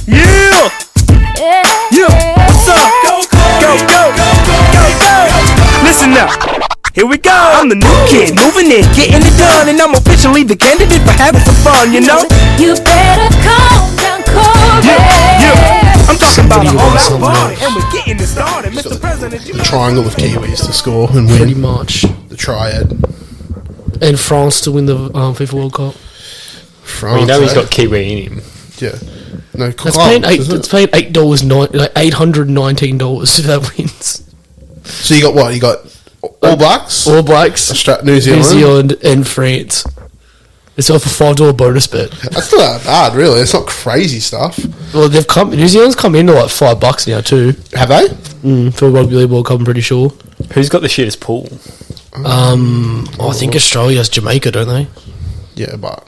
Yeah! Yeah! What's up? Go, go, go, go, go, go! Listen up. Here we go. I'm the new kid, moving in, getting it done, and I'm officially the candidate for having some fun, you know? You better calm down, Corey. Yeah. I'm talking about a whole lot party, and we're getting it started, Mr. President. The triangle of Kiwis to score and win. Pretty much. The triad. And France to win the FIFA World Cup. France, Well, you know he's got Kiwi in him. Yeah. No, That's paying $8.19 if that wins. So you got what? You got All Blacks, All Blacks, New Zealand, and France. It's off a $5 bonus bet. That's not that bad, really. It's not crazy stuff. Well, New Zealand's come into like $5 now too. Have they? For Rugby League World Cup, I'm pretty sure. Who's got the shittest pool? I think Australia has Jamaica, don't they? Yeah, but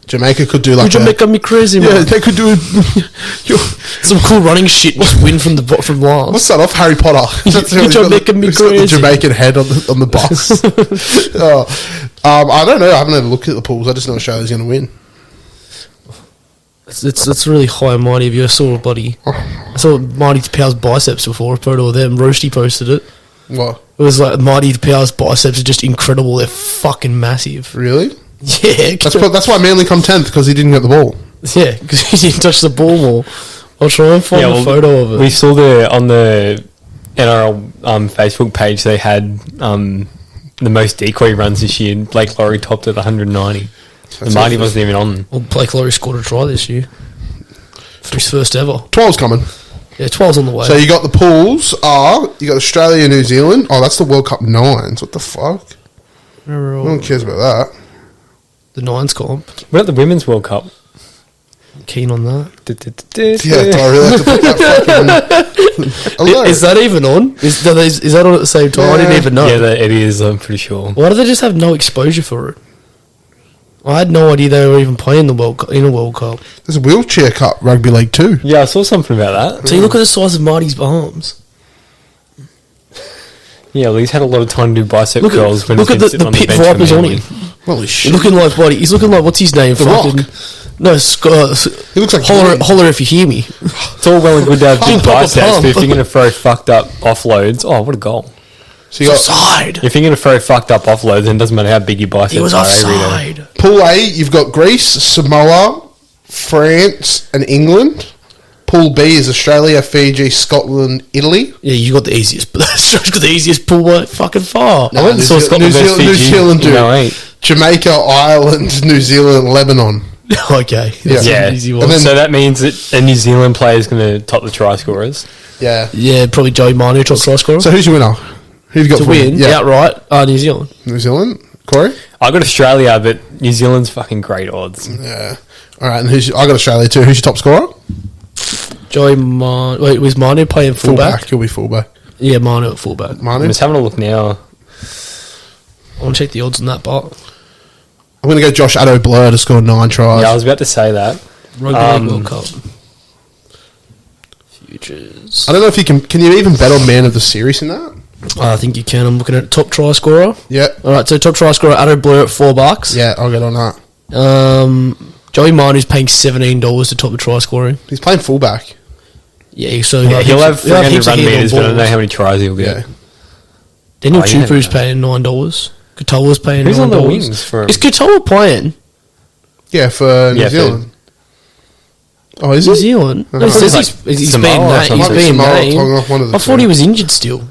Jamaica could do like Jamaica me crazy, man. Yeah, they could do Some cool running shit. Just win from last. What's that off Harry Potter? That's You're Jamaican me he's got the crazy. Jamaican head on the box. I don't know. I haven't had a look at the pools. I just know Australia's going to win. It's really high and mighty of you. I saw Mighty Powell's biceps before. A photo of them. Roasty posted it. What? It was like Mighty Powell's biceps are just incredible. They're fucking massive. Really? Yeah. That's why Manly come 10th, because he didn't get the ball. Yeah, because he didn't touch the ball more. I'll try and find a photo of it. We saw on the NRL Facebook page they had the most decoy runs this year. Blake Laurie topped at 190. And Marty wasn't even on. Well, Blake Laurie scored a try this year. For his first ever. 12's coming. Yeah, 12's on the way. So you got the pools you got Australia and New Zealand. Oh, that's the World Cup nines. What the fuck? No one cares about that. The nines comp. What about the Women's World Cup? Keen on that. Yeah, do I really have to put that fucking... Is that even on? Is that on at the same time? I didn't even know. Yeah, it is, I'm pretty sure. Why do they just have no exposure for it? I had no idea they were even playing in a World Cup. There's a wheelchair cup rugby league too. Yeah, I saw something about that. So you look at the size of Marty's arms. Yeah, well, he's had a lot of time to do bicep curls when look he's at been sitting the on the pit bench for vipers on Manly. him. Holy shit. He's looking like what's his name? The Rock. No, Scott. He looks like holler if you hear me. It's all well and good to have big Papa biceps, pump. but if you're going to throw fucked up offloads, what a goal. So you got Offside. If you're going to throw fucked up offloads, then it doesn't matter how big your biceps He was are. offside. Pool A, you've got Greece, Samoa, France and England. Pool B is Australia, Fiji, Scotland, Italy. Yeah, you got the easiest. Australia's got the easiest pool by fucking far. I went and saw Scotland versus New Fiji. Zealand do. No, 8. Jamaica, Ireland, New Zealand, Lebanon. Okay. Yeah. An easy one. And then- So that means that a New Zealand player is going to top the try scorers. Yeah. Yeah, probably Joey Manu, top try scorer. So who's your winner? Who have you got To for win, Yeah. outright, New Zealand. New Zealand? Corey? I got Australia, but New Zealand's fucking great odds. Yeah. All right, and I got Australia too. Who's your top scorer? Joey Manu. Wait, was Manu playing fullback? He'll be fullback. Yeah, Manu at fullback. I'm Manu? just having a look now. I want to check the odds on that part. I'm going to go Josh Addo Blur to score 9 tries. Yeah, I was about to say that. Rugby League World Cup. Futures. I don't know if you can you even bet on man of the series in that? I think you can. I'm looking at top try scorer. Yeah. All right, so top try scorer, Addo Blur at $4. Yeah, I'll get on that. Joey Manu's paying $17 to top the try scoring. He's playing fullback. Yeah, so He'll have 300 run meters, but I don't know how how many tries he'll get. Yeah. Daniel Oh, yeah. Chupu's paying $9. Katola's paying $9. Who's on the wings for him? Is Katola playing? Yeah, for New Yeah, Zealand. Oh, is New he? Zealand? I No, it thought says it was like he's Samoa being or named. something. He's being Samoa, named. talking off one of the I thought two. he was injured still.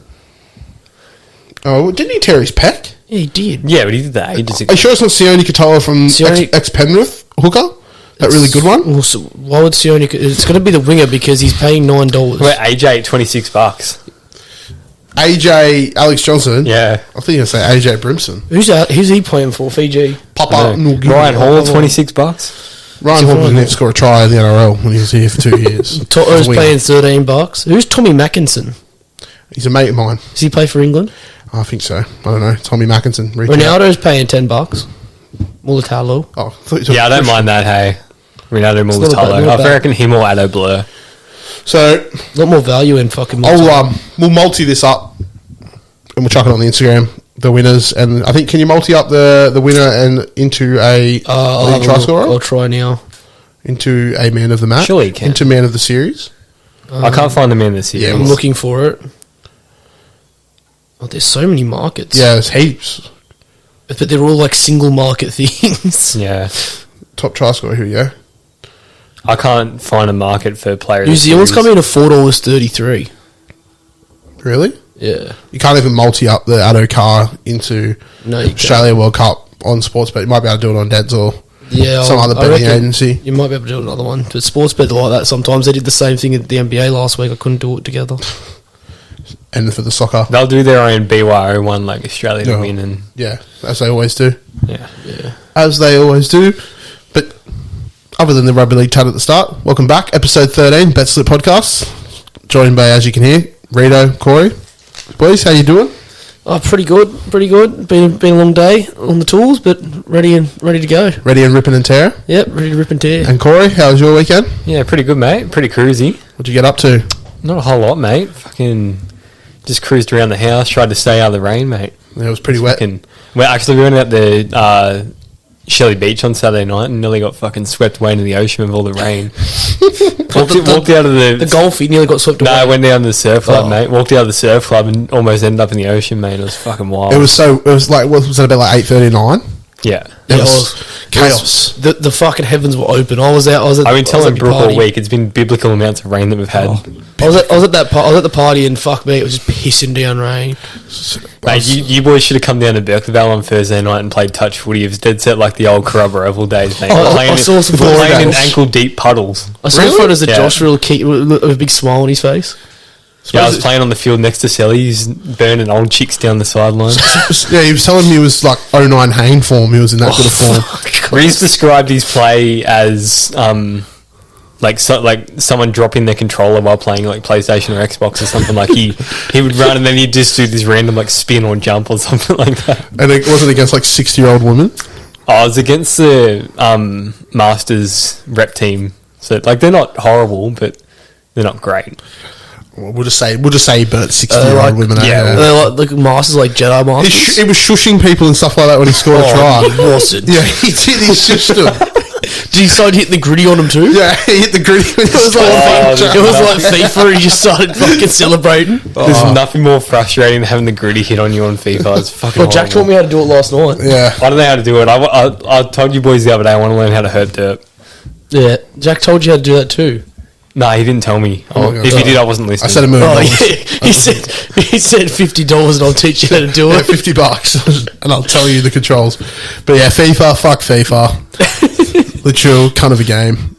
Oh, didn't he tear his pec? Yeah, he did. Yeah, but he did that. He just Are you sure it's not Sione Katola from Sione- ex-Penrith hooker? That really good one? Well, so why would Sione... It's going to be the winger because he's paying $9. We're AJ at $26. AJ Alex Johnson? Yeah. I think you're going to say AJ Brimson. Who's he playing for? Fiji? Papa Ngugi. Ryan Hall, $26. Ryan Hall didn't even score a try in the NRL when he was here for 2 years. Toto's Winger. paying $13. Who's Tommy Mackinson? He's a mate of mine. Does he play for England? I think so. I don't know. Tommy Mackinson. reach out. Ronaldo's paying $10. Mulatalo. Oh, I thought you were Yeah, I don't Christian. mind that, hey. Ronaldo It's not a bad- Mulatalo. not I bad. reckon him or Addo Blur. So, A lot more value in fucking... we'll multi this up and we'll chuck it on the Instagram, the winners. And I think, can you multi up the winner and into a I'll try scorer? I'll try now. into a man of the match? Surely he can. Into man of the series? I can't find the man this year. Yeah, I'm looking for it. Oh, there's so many markets. Yeah, there's heaps. But they're all like single market things. Yeah. Top try scorer, here we go. I can't find a market for players. New Zealand's coming in at $4.33. Really? Yeah. You can't even multi up the Addo car into No, you Australia World Cup on Sportsbet. You might be able to do it on Deds or some other I betting reckon agency. You might be able to do another one. But Sportsbet are like that sometimes. They did the same thing at the NBA last week. I couldn't do it together. And for the soccer. They'll do their own BYO one, like Australia to win, and Yeah, as they always do. yeah. As they always do. But other than the rugby league chat at the start, welcome back. Episode 13, Bet Slip Podcast. Joined by, as you can hear, Rito, Corey. Boys, how you doing? Oh, pretty good. Been a long day on the tools, but ready to go. Ready and ripping and tear. Yep, ready to rip and tear. And Corey, how was your weekend? Yeah, pretty good, mate. Pretty cruisy. What'd you get up to? Not a whole lot, mate. Fucking just cruised around the house, tried to stay out of the rain, mate. Yeah, it was pretty wet. Fucking, well, actually, we went out the Shelley Beach on Saturday night and nearly got fucking swept away into the ocean with all the rain. walked out of The golf, he nearly got swept away. No, I went down to the surf club, Oh. mate. Walked out of the surf club and almost ended up in the ocean, mate. It was fucking wild. It was like, what was it, about like 8:39? yeah. It Yeah, was chaos. The fucking heavens were open. I was at I've been I was telling at the Brooke all party. week, it's been biblical amounts of rain that we've had. I was at the party and fuck me, it was just pissing down rain. Mate, you boys should have come down to Birkville on Thursday night and played touch footy. It was dead set like the old Carrabba Oval days, mate. I saw some playing in photos. ankle-deep puddles. I saw Really? photos of Yeah. Josh with a big smile on his face. Yeah, I was playing on the field next to Sally. He's burning old chicks down the sideline. Yeah, he was telling me he was like 09 Hayne form. He was in that good of form. Reese described his play as like someone dropping their controller while playing like PlayStation or Xbox or something. Like he would run and then he'd just do this random like spin or jump or something like that. And it wasn't against like 60-year-old women. I was against the Masters rep team, so like they're not horrible, but they're not great. We'll just say he burnt 60-year-old women. yeah. They're like masters, like Jedi masters. He was shushing people and stuff like that when he scored a try. He wasn't. Yeah, he did. He shushed them. Did he start hitting the gritty on him too? Yeah, he hit the gritty. It It was like FIFA. He just started fucking celebrating. There's nothing more frustrating than having the gritty hit on you on FIFA. It's fucking Well, Jack taught horrible. me how to do it last night. Yeah. I don't know how to do it. I told you boys the other day I want to learn how to hurt dirt. Yeah, Jack told you how to do that too. No, he didn't tell me. Oh my If God. he did, I wasn't listening. I said $1 million. Oh yeah, he said $50 and I'll teach you how to do Yeah, it. $50 and I'll tell you the controls. But yeah, FIFA, fuck FIFA. The chill, kind of a game.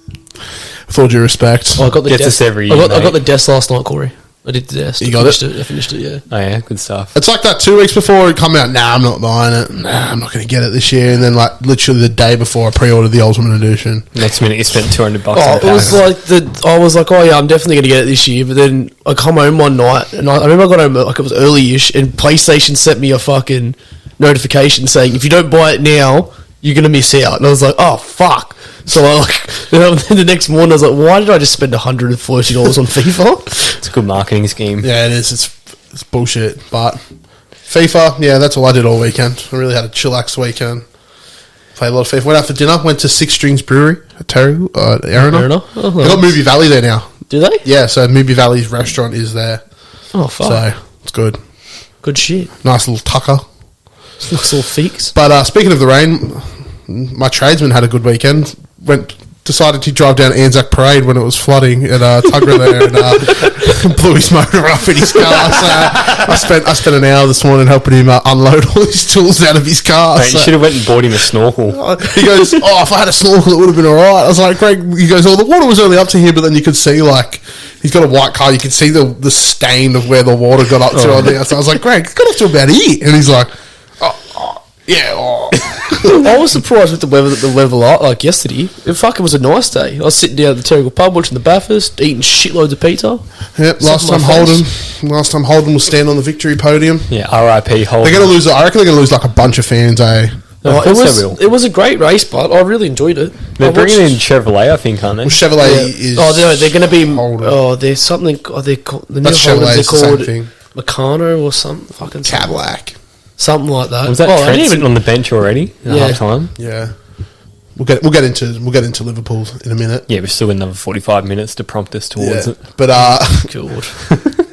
With all due respect. Oh, I got the Gets desk. us every I year, got mate. the desk last night, Corey. I did the desk. You got it? I finished it. Yeah. Oh yeah, good stuff. It's like that 2 weeks before it come out. Nah, I'm not buying it. Nah, I'm not going to get it this year. And then like literally the day before I pre-ordered the Ultimate Edition. Next minute, you spent $200 Oh, on it was packs. like I was like, oh yeah, I'm definitely gonna get it this year. But then I come home one night and I remember I got home like it was early-ish, and PlayStation sent me a fucking notification saying if you don't buy it now, you're gonna miss out. And I was like, oh fuck. So I then the next morning I was like, why did I just spend $140 on FIFA? It's a good marketing scheme. Yeah, it is. It's bullshit. But FIFA, yeah, that's all I did all weekend. I really had a chillax weekend. Played a lot of FIFA. Went out for dinner. Went to Six Strings Brewery at Arena. Arena? Oh, They got nice. Movie Valley there now. Do they? Yeah, so Movie Valley's restaurant is there. Oh fuck. So it's good. Good shit. Nice little tucker. Nice little feeks. But speaking of the rain, my tradesman had a good weekend. Decided to drive down Anzac Parade when it was flooding at Tuggerah there and blew his motor up in his car. So I spent an hour this morning helping him unload all his tools out of his car. Mate, So you should have went and bought him a snorkel. he goes, oh, if I had a snorkel, it would have been all right. I was like, Greg, he goes, oh, the water was only up to here, but then you could see, like, he's got a white car. You could see the stain of where the water got up to on there. So I was like, Greg, it's got up to about here. And he's like, yeah, I was surprised with the weather that the level out like yesterday. It was a nice day. I was sitting down at the Terrigal pub watching the Bathurst, eating shitloads of pizza. Yep, last Something time my Holden was standing on the victory podium. Yeah, R.I.P. Holden. They're going to lose. I reckon they're going to lose like a bunch of fans, eh? Of course they will. It was a great race, but I really enjoyed it. They're I bringing in watched- Chevrolet, I think, aren't they? Well, Chevrolet Yeah. is. Oh, they're going to be. Holden. Oh, there's something. Oh, they're called, the new That's Holdens. Chevrolet, They're it's the same called thing. Meccano or something. Fucking Cadillac. something like that. Was that I Trent didn't sitting on the bench already at Yeah. half time? Yeah. we'll get into Liverpool in a minute. Yeah, we've still got another 45 minutes to prompt us towards it. But God.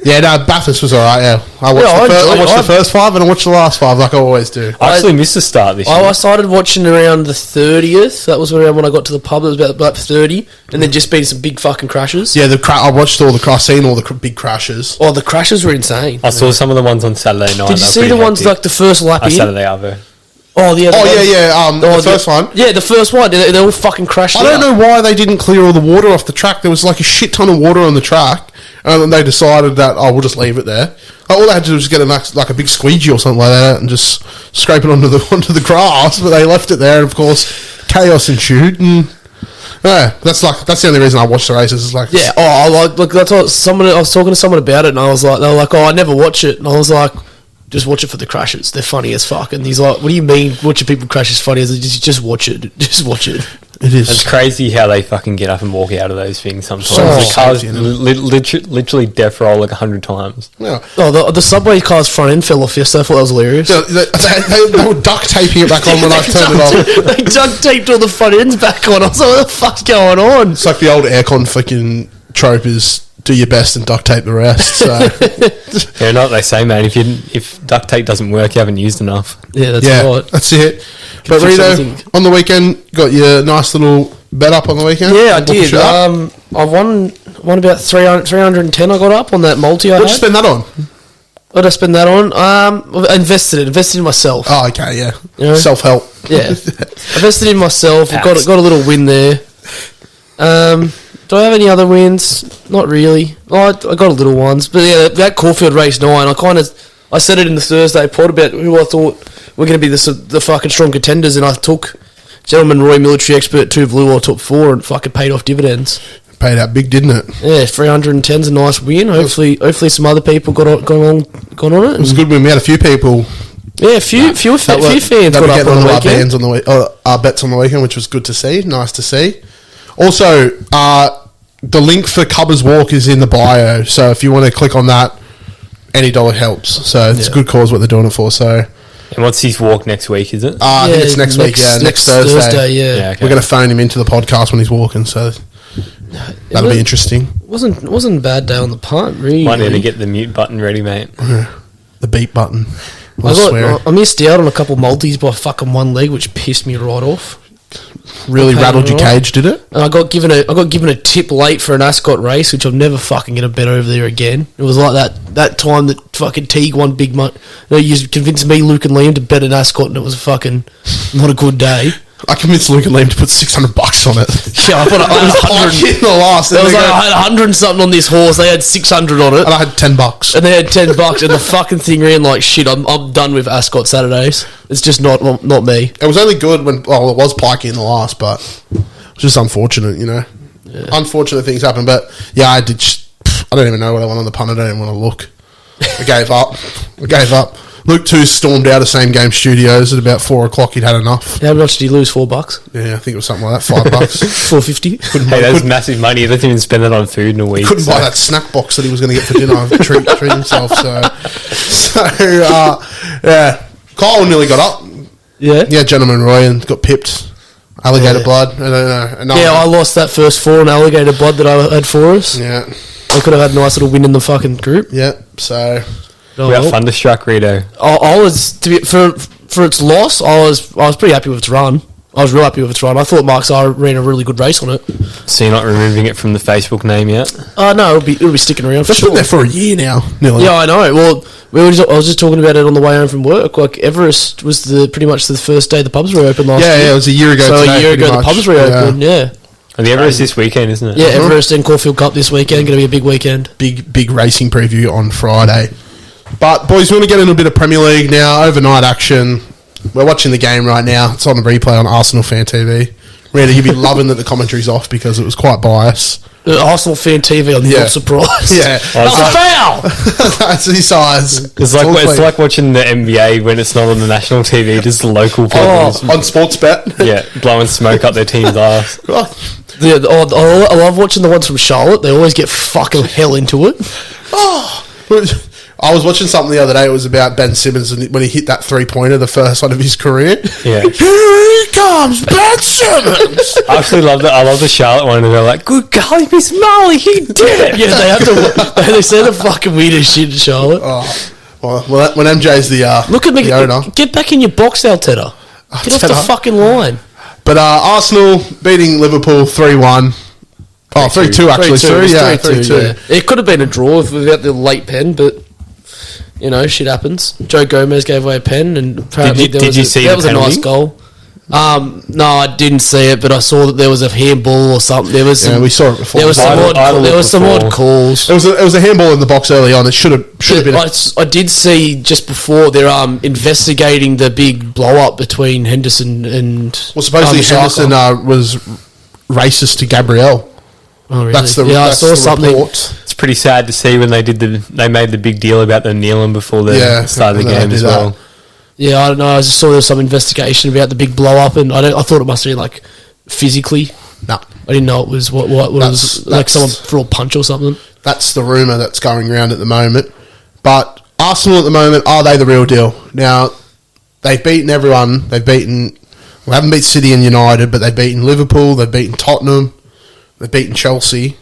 yeah, no, Bathurst was alright. Yeah, I watched the first 5 and I watched the last 5 like I always do. I actually missed the start this year. I started watching around the 30th. That was around when I got to the pub. It was about 30, and then just been some big fucking crashes. Yeah, I watched all the seen all the big crashes. Oh, the crashes were insane. I saw some of the ones on Saturday night. Did you see the ones like the first lap in? Saturday Arvo. Oh, yeah. The first one. Yeah, the first one. They all fucking crashed. I don't know why they didn't clear all the water off the track. There was like a shit ton of water on the track, and then they decided that we'll just leave it there. Like, all they had to do was get like a big squeegee or something like that, and just scrape it onto the grass. But they left it there, and of course, chaos ensued. And yeah, that's the only reason I watched the races. Is like, yeah. Oh, look, that's what I was talking to someone about it, and I was like, they were like, oh, I never watch it, and I was like, just watch it for the crashes. They're funny as fuck. And he's like, what do you mean watching people crash is funny? Just watch it. Just watch it. It is. It's crazy how they fucking get up and walk out of those things sometimes. So the cars safety, literally death roll like 100 times. Yeah. Oh, the subway car's front end fell off yesterday. I thought that was hilarious. Yeah, they were duct taping it back on when I turned it on. They duct taped all the front ends back on. I was like, what the fuck's going on? It's like the old aircon fucking trope is do your best and duct tape the rest. So Yeah, not what they say, man. If duct tape doesn't work, you haven't used enough. Yeah, that's right. That's it. But fix Rito, everything. on the weekend, got your nice little bet up on the weekend? Yeah, I What did. was your- I won about 310 I got up on that multi I What'd you had. spend that on? What did I spend that on? I invested in myself. Oh, okay, yeah. You know? Self-help. Yeah. Invested in myself. I got a little win there. Do I have any other wins? Not really. Oh, I got a little ones. But yeah, that Caulfield race 9, I said it in the Thursday pod about who I thought were going to be the fucking strong contenders, and I took Gentleman Roy Military Expert 2 Blue, I took 4 and fucking paid off dividends. Paid out big, didn't it? Yeah, 310's a nice win. Hopefully some other people got on it. It was a good win. We had a few people Yeah, a few fans got up on the our weekend. bands on our bets on the weekend, which was good to see. Nice to see. Also, the link for Cubbers Walk is in the bio, so if you want to click on that, any dollar helps. So it's a good cause what they're doing it for. So And what's his walk next week, is it? I think it's next week. Yeah, next Thursday. Yeah. okay. We're going to phone him into the podcast when he's walking, so that'll be interesting. Wasn't a bad day on the punt, really. Might need to get the mute button ready, mate. The beep button. I missed out on a couple multis by fucking one leg, which pissed me right off. Really Okay, rattled your alright. cage, did it? And I got given a tip late for an Ascot race, which I'm never fucking gonna bet over there again. It was like that time that fucking Teague won big money. You convinced me, Luke and Liam to bet an Ascot, and it was fucking not a good day. I convinced Luke and Liam to put $600 on it. Yeah, I thought I was 100. In the last, It was and like I had 100 and something on this horse. They had 600 on it, I had $10. and they had $10, and the fucking thing ran like shit. I'm done with Ascot Saturdays. It's just not me. It was only good when, it was pikey in the last, but it was just unfortunate, you know. Yeah. Unfortunate things happen, but yeah, I did. I don't even know what I won on the punt. I don't even want to look. I gave up. Luke 2 stormed out of Same Game Studios at about 4 o'clock. He'd had enough. How much did he lose? $4? Yeah, I think it was something like that. $5. $4.50. Hey, that's massive money. He doesn't even spend it on food in a week. Couldn't buy that snack box that he was going to get for dinner. treat himself. Yeah. Kyle nearly got up. Yeah. Yeah, Gentleman Roy and got pipped. Alligator blood. I don't know. Yeah, I lost that first 4 on alligator blood that I had for us. Yeah. I could have had a nice little win in the fucking group. Yeah. So Oh, We got well. thunderstruck, Rito. I was for its loss. I was pretty happy with its run. I was real happy with its run. I thought Mark Zara ran a really good race on it. So you're not removing it from the Facebook name yet? No, it'll be sticking around for that's been sure. there for a year now. Nearly. Yeah, I know. Well, I was just talking about it on the way home from work. Like Everest was pretty much the first day the pubs reopened last year. Yeah, it was a year ago. So today, a year ago pretty the pubs much. reopened. Yeah. And the Everest this weekend, isn't it? Yeah, Everest and Caulfield Cup this weekend. Going to be a big weekend. Big racing preview on Friday. But boys, we want to get into a bit of Premier League now. Overnight action. We're watching the game right now. It's on the replay on Arsenal Fan TV. Rita, you'd be loving that the commentary's off because it was quite biased. Arsenal Fan TV, I'm not surprised. Yeah. That was foul! That's his size. It's like watching the NBA when it's not on the national TV, just the local people on Sportsbet. yeah, blowing smoke up their team's ass. Yeah, I love watching the ones from Charlotte. They always get fucking hell into it. I was watching something the other day. It was about Ben Simmons and when he hit that 3-pointer, the first one of his career. Yeah. Here he comes, Ben Simmons. I actually love that. I love the Charlotte one, and they're like, "Good golly, Miss Molly, he did it!" Yeah, they have to. They say the fucking weirdest shit in Charlotte. Well, when MJ's the Look at me. the owner. Get back in your box, Alteta. Get off the Teta. fucking line. But Arsenal beating Liverpool 3-1. Oh, 3-2 actually. 3-2. Sorry, It was yeah, 3-2, 3-2. yeah. It could have been a draw without the late pen, but you know, shit happens. Joe Gomez gave away a pen, and apparently Did you see that the was a nice penalty? goal. No, I didn't see it, but I saw that there was a handball or something. There was some, Yeah, we saw it before. There was some I odd. looked There was some before. odd calls. It was a handball in the box early on. It should have been. I did see just before they're investigating the big blow up between Henderson and. Well, supposedly Bissaka. Henderson was racist to Gabrielle. Oh, really? That's the I that's saw the something. report. It's pretty sad to see when they made the big deal about them kneeling before the Yeah, start of the and then game they as do that. well. Yeah, I don't know. I just saw there was some investigation about the big blow up, and I thought it must be like physically. No, I didn't know it was what it was like someone threw a punch or something. that's the rumor that's going around at the moment. But Arsenal at the moment, are they the real deal? Now they've beaten everyone. They haven't beat City and United, but they've beaten Liverpool. They've beaten Tottenham. They've beaten Chelsea.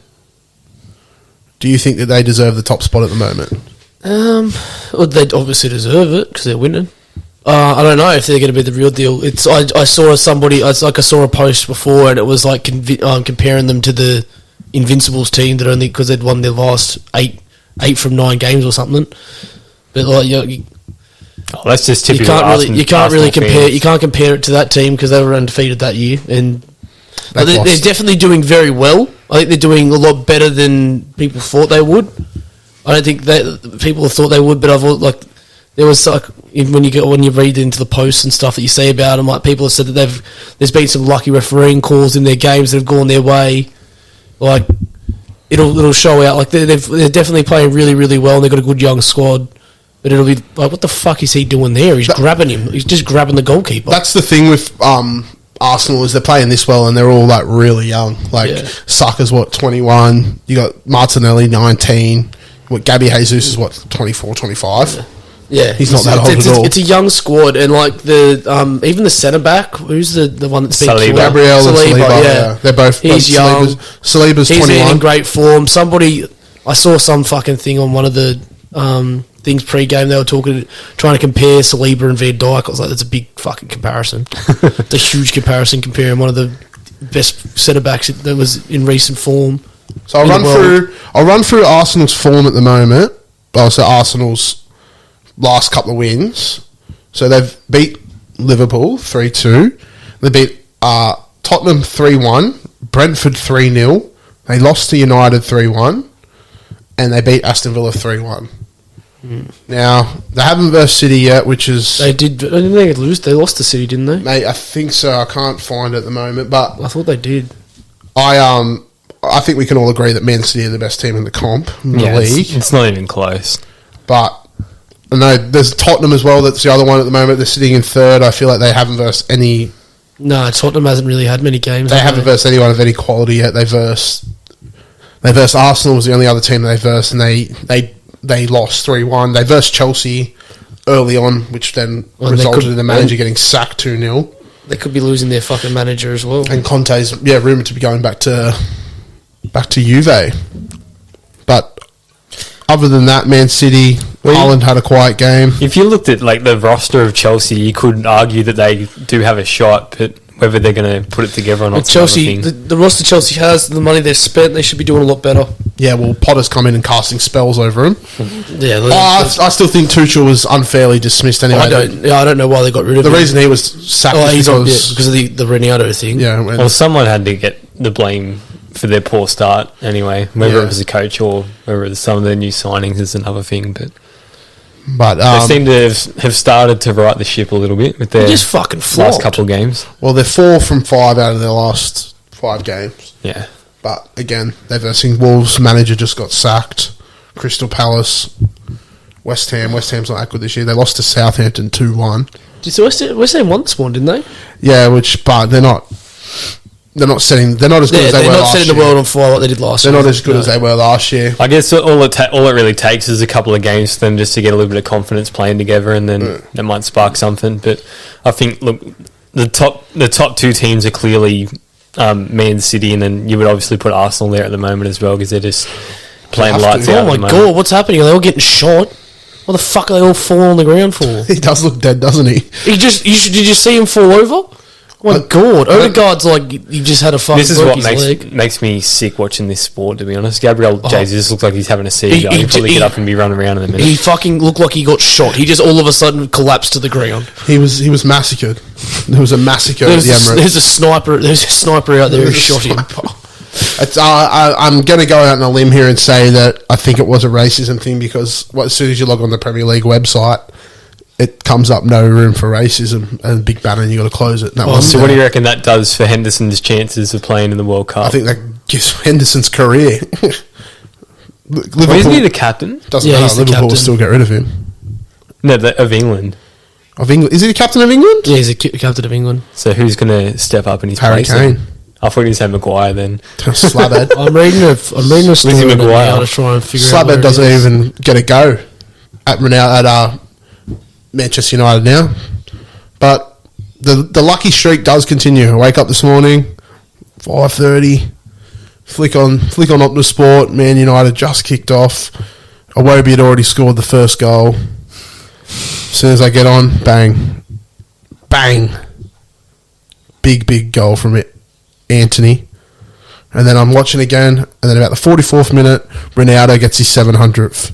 Do you think that they deserve the top spot at the moment? Well, they obviously deserve it because they're winning. I don't know if they're going to be the real deal. I saw somebody. I saw a post before, and it was like comparing them to the Invincibles team that only because they'd won their last eight from 9 games or something. But like you That's just typical. you can't really Arsenal compare. fans. You can't compare it to that team because they were undefeated that year, and They've they're lost. definitely doing very well. I think they're doing a lot better than people thought they would. I don't think that people thought they would, but I've like there was like when you read into the posts and stuff that you see about them, like people have said that there's been some lucky refereeing calls in their games that have gone their way. Like it'll show out. Like they're definitely playing really really well, and they've got a good young squad. But it'll be like, what the fuck is he doing there? He's grabbing him. He's just grabbing the goalkeeper. That's the thing with Arsenal is they're playing this well and they're all like really young. Like Yeah. Saka's 21. You got Martinelli 19. What Gabby Jesus is 24, 25. Yeah, He's not that old at all. It's a young squad, and like the even the centre back, who's the one that's been Saliba. killed? Gabriel and Saliba, yeah. They're both He's young. Saliba's He's 21. in great form. I saw some fucking thing on one of the things pre-game. They were trying to compare Saliba and Van Dijk. I was like, that's a big fucking comparison. It's a huge comparison comparing one of the best centre backs that was in recent form. So I'll run through Arsenal's form at the moment. So Arsenal's last couple of wins. So they've beat Liverpool 3-2. They beat Tottenham 3-1. Brentford 3-0. They lost to United 3-1. And they beat Aston Villa 3-1. Now, they haven't versed City yet, which is... They did. I didn't think they'd lose. They lost to City, didn't they? Mate, I think so. I can't find it at the moment. But I thought they did. I think we can all agree that Man City are the best team in the comp, in the league. It's not even close. But I know there's Tottenham as well. That's the other one at the moment. They're sitting in third. I feel like they haven't versed any... No, Tottenham hasn't really had many games. They haven't versed anyone of any quality yet. They versed Arsenal was the only other team they versed, and they lost 3-1. They versed Chelsea early on, which then resulted in the manager getting sacked 2-0. They could be losing their fucking manager as well. And Conte's rumoured to be going back to Juve. But other than that, Man City, Haaland had a quiet game. If you looked at like the roster of Chelsea, you could argue that they do have a shot, but whether they're going to put it together or not, Chelsea, the roster Chelsea has, the money they've spent, they should be doing a lot better. Yeah, well, Potter's come in and casting spells over him. Yeah, I still think Tuchel was unfairly dismissed anyway. I don't know why they got rid of him. The reason he was sacked was because of the Ronaldo thing. Yeah, well, someone had to get the blame for their poor start anyway. Whether it was the coach or whether it was some of their new signings is another thing. But they seem to have started to right the ship a little bit with their just fucking flopped. last couple of games. Well, they're 4 from 5 out of their last 5 games. Yeah. But again, they're versing Wolves. Manager just got sacked. Crystal Palace, West Ham. West Ham's not that good this year. They lost to Southampton 2-1. So West Ham won this one, didn't they? Yeah, but they're not. they're not setting. They're not as good Yeah, as they they're were not last setting year. the world on fire like they did last They're year. not as good as they were last year. I guess all it really takes is a couple of games for them just to get a little bit of confidence playing together, and then that might spark something. But I think, look, the top two teams are clearly Man City, and then you would obviously put Arsenal there at the moment as well because they're just playing Have to. lights out. Oh at my the moment. god, what's happening? Are they all getting shot? What the fuck are they all falling on the ground for? He does look dead, doesn't he? Did you see him fall over? Oh my god, Odegaard's like he just had a fucking This is broke what his leg. makes me sick watching this sport, to be honest. Gabriel Jesus looks like he's having a seizure. He- He'll probably he- get up and be running around in a minute. He fucking looked like he got shot. He just all of a sudden collapsed to the ground. He was massacred. There was a massacre at the Emirates. There's a sniper out there who shot him. It's, I'm going to go out on a limb here and say that I think it was a racism thing because as soon as you log on the Premier League website, it comes up no room for racism and a big banner and you got to close it. And that wasn't So what do there. you reckon that does for Henderson's chances of playing in the World Cup? I think that gives Henderson's career. Liverpool Well, isn't he the captain? doesn't Yeah, matter. he's the Liverpool will captain. still get rid of him. No, of England. Of England, is he the captain of England? Yeah, he's the captain of England. So who's going to step up in his Harry place? then? Kane. I thought he'd say Maguire then. Slabhead. I'm reading a story Lizzie Maguire. now to try and figure out where Slabhead it doesn't is. even get a go at Manchester United now. But the lucky streak does continue. I wake up this morning, 5:30, flick on Optus Sport. Man United just kicked off. Iwobi had already scored the first goal. As soon as I get on, bang, bang, big goal from it, Anthony. And then I'm watching again, and then about the 44th minute, Ronaldo gets his 700th.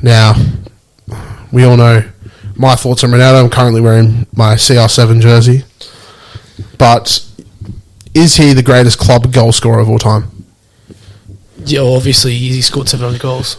Now, we all know my thoughts on Ronaldo. I'm currently wearing my CR7 jersey. But is he the greatest club goal scorer of all time? Yeah, well, obviously he scored 700 goals.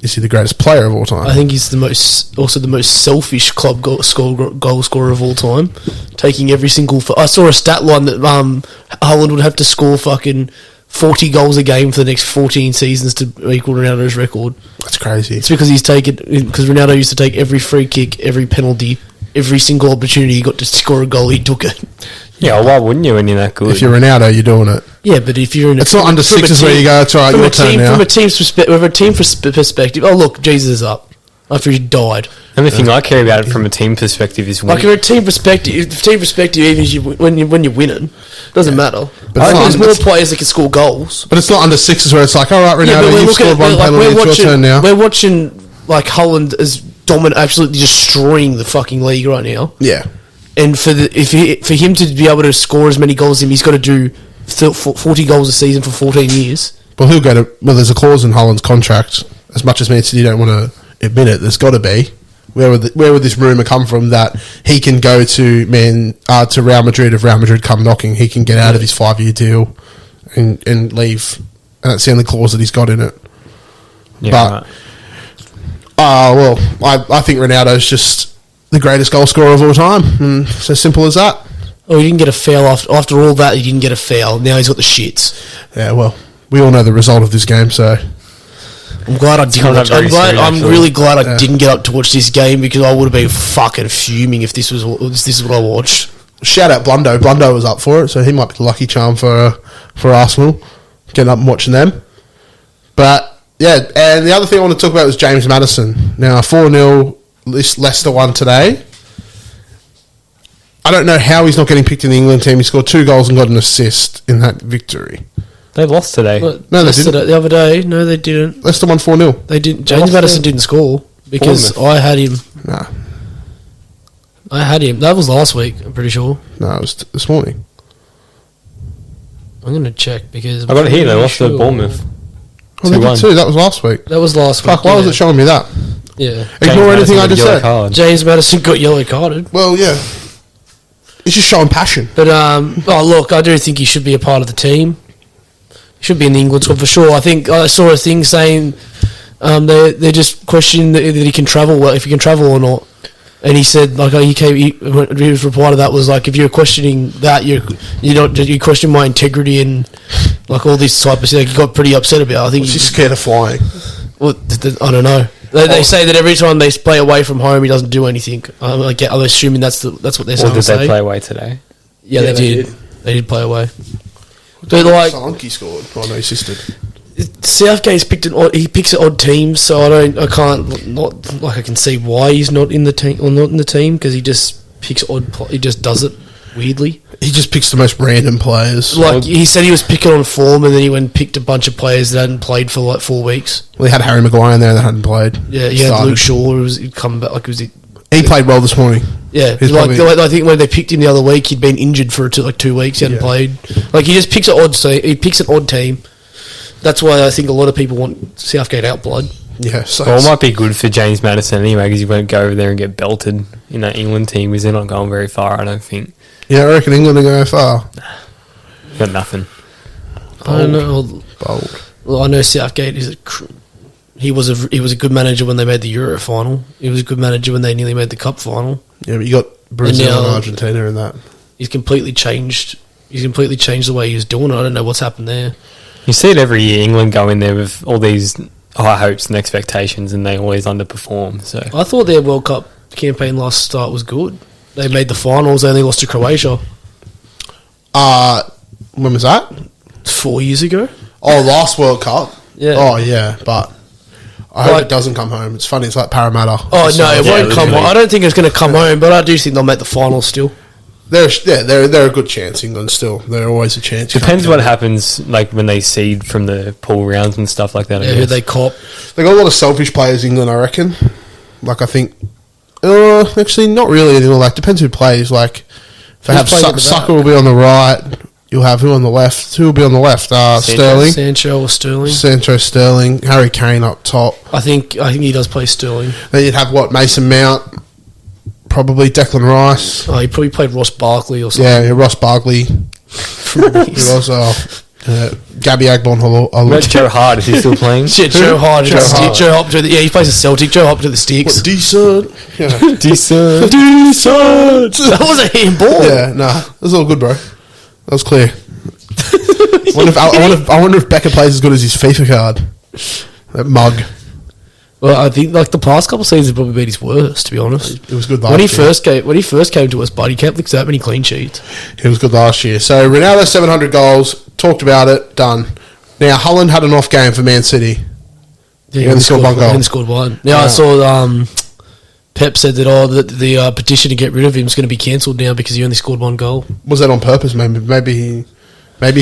Is he the greatest player of all time? I think he's the most selfish club goal scorer of all time, taking every single. I saw a stat line that Haaland would have to score fucking 40 goals a game for the next 14 seasons to equal Ronaldo's record. That's crazy. It's because because Ronaldo used to take every free kick, every penalty, every single opportunity he got to score a goal, he took it. Yeah, well, why wouldn't you when you're that good? If you're Ronaldo, you're doing it. Yeah, but if you're in It's not under sixes where you go, it's all right, your turn now. From a team's perspective, oh look, Jesus is up after he died. The only thing I care about it from a team perspective is Like winning. in a team perspective, even if when you're winning, doesn't matter. But I think it's there's not- more players that can score goals. But it's not under sixes where it's like, all right, Yeah, but Ronaldo, we're you've looking scored at one like penalty, it's your turn now. we're watching like Holland as dominant, absolutely destroying the fucking league right now. Yeah. And for him to be able to score as many goals as him, he's got to do 40 goals a season for 14 years. Well, he'll go to. Well, there's a clause in Holland's contract. As much as Man City don't want to admit it, there's got to be. Where would this rumor come from that he can go to Real Madrid if Real Madrid come knocking? He can get out of his 5-year deal and leave, and that's the only clause that he's got in it. Yeah, but right. I think Ronaldo's just the greatest goal scorer of all time. And it's as simple as that. Oh, he didn't get a foul after all that. He didn't get a foul. Now he's got the shits. Yeah, well, we all know the result of this game, so I'm glad I didn't coming watch. up very soon, I'm actually. really glad I didn't get up to watch this game because I would have been fucking fuming if this is what I watched. shout out Blundo. Blundo was up for it, so he might be the lucky charm for Arsenal, getting up and watching them. But yeah, and the other thing I want to talk about was James Maddison. Now 4-0 Leicester won today. I don't know how he's not getting picked in the England team. He scored 2 goals and got an assist in that victory. They lost today. But No, they yesterday- didn't. The other day, no, they didn't. Leicester won 4-0. They didn't. James lost Maddison to didn't score because Bournemouth. I had him. Nah, I had him. That was last week. I'm pretty sure. no, it was this morning. I'm going to check because I got it here. They pretty lost to sure. Bournemouth. Oh, they did 2-1. too. That was last week. That was last week. Fuck, why was yeah. it showing me that? Yeah. Ignore anything I just said. James Maddison got yellow carded. Well, yeah. It's just showing passion. But, look, I do think he should be a part of the team. He should be in the England squad for sure. I think I saw a thing saying they're just questioning that he can travel, well, if he can travel or not. And he said, like, his reply to that was like, if you're questioning that, you question my integrity and like all this type of stuff. He got pretty upset about it. I think He's scared of flying. well, I don't know. They say that every time they play away from home, he doesn't do anything. I'm assuming that's what they're Or saying. did they play away today? Yeah, Yeah, they they did. did. They did play away. But like Solanke scored. Oh no, he assisted. Southgate's picked he picks odd teams, so I can see why he's not in the team or not in the team because he just picks he just does it weirdly. He just picks the most random players. Like he said, he was picking on form, and then he went and picked a bunch of players that hadn't played for like 4 weeks. Well, he had Harry Maguire in there that hadn't played. Yeah, he had Luke Shaw. He'd come back like He played well this morning. Yeah, I think when they picked him the other week, he'd been injured for 2 weeks. He hadn't played. Like he just picks an odd. He picks an odd team. That's why I think a lot of people want Southgate out blood. Yeah, so well, it might be good for James Maddison anyway because he won't go over there and get belted in that England team because they're not going very far. I don't think. Yeah, I reckon England are going far. Got nothing. I don't know. Bold. Well, I know Southgate he was a good manager when they made the Euro final. He was a good manager when they nearly made the Cup final. Yeah, but you got Brazil and Argentina in that. He's completely changed. He's completely changed the way he was doing it. I don't know what's happened there. You see it every year. England go in there with all these high hopes and expectations, and they always underperform. So I thought their World Cup campaign last start was good. They made the finals. They only lost to Croatia. When was that? 4 years ago. Oh, last World Cup. Yeah. Oh, yeah, but I hope it doesn't come home. It's funny. It's like Parramatta. Oh no, it won't come home. I don't think it's going to come home, but I do think they'll make the finals still. They're a good chance. England still. They're always a chance. Depends what happens, like when they seed from the pool rounds and stuff like that. Yeah, who they cop. They got a lot of selfish players. England, I reckon. Like I think. Actually, not really. Like depends who plays. Like if they have Sucker will be on the right. You'll have who on the left? Who will be on the left? Sterling, Sancho or Sterling. Sancho, Sterling, Harry Kane up top. I think he does play Sterling. Then you'd have Mason Mount, probably Declan Rice. Oh, he probably played Ross Barkley or something. Yeah, Ross Barkley. Who else? Gabby Agbon. Joe Hart, is he still playing? Shit, Joe Hart. Joe Hart. He plays at Celtic. Joe Hart to the Sticks. Decent. Yeah. Decent. That was a handball. Yeah, nah. That was all good, bro. That was clear. I wonder if Becker plays as good as his FIFA card. That mug. Well, I think like the past couple of seasons have probably been his worst, to be honest. It was good last year. When he first came to us, but he kept that many clean sheets. It was good last year. So Ronaldo 700 goals. Talked about it. Done. Now Holland had an off game for Man City. Yeah, he only scored one goal. He only scored one. Now I saw Pep said that the petition to get rid of him is going to be cancelled now because he only scored one goal. Was that on purpose? Maybe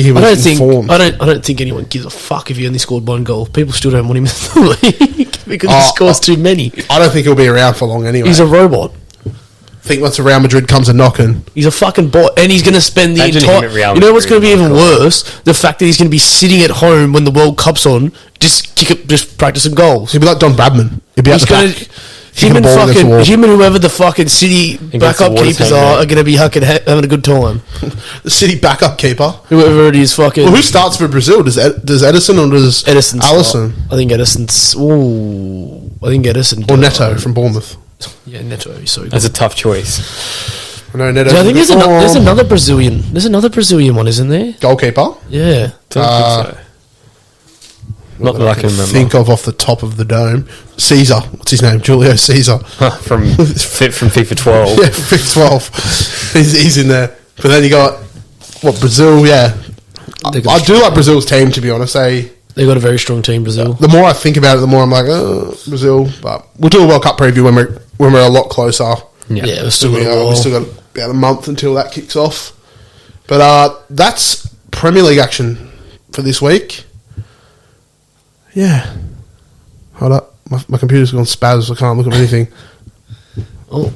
he was informed. I don't think anyone gives a fuck if he only scored one goal. People still don't want him in the league because he scores too many. I don't think he'll be around for long anyway. He's a robot. I think once Real Madrid comes a knocking, he's a fucking bot, and he's going to spend the entire. You know what's going to be even worse? The fact that he's going to be sitting at home when the World Cup's on, just practicing goals. He'll be like Don Bradman. He'll be at the back. Him and whoever the fucking City backup keepers are going to be having a good time. The City backup keeper, whoever it is, fucking. Well, who starts for Brazil? Does Edison or does Alisson? I think Edison's. Ooh, I think Edison or Neto from Bournemouth. Yeah, Neto. He's so good. That's a tough choice. I know Neto. I think there's another Brazilian. There's another Brazilian one, isn't there? Goalkeeper. Yeah. Don't think so. Not that I can remember. Think of off the top of the dome. Caesar. What's his name? Julio Caesar. from FIFA 12. Yeah, FIFA 12. He's in there. But then you got, Brazil, yeah. I do like Brazil's team, to be honest. They got a very strong team, Brazil. The more I think about it, the more I'm like, Brazil. But we'll do a World Cup preview when we're a lot closer. Yeah, we've still got about a month until that kicks off. But that's Premier League action for this week. Yeah. Hold up. My computer's gone spaz. I can't look at anything. Oh.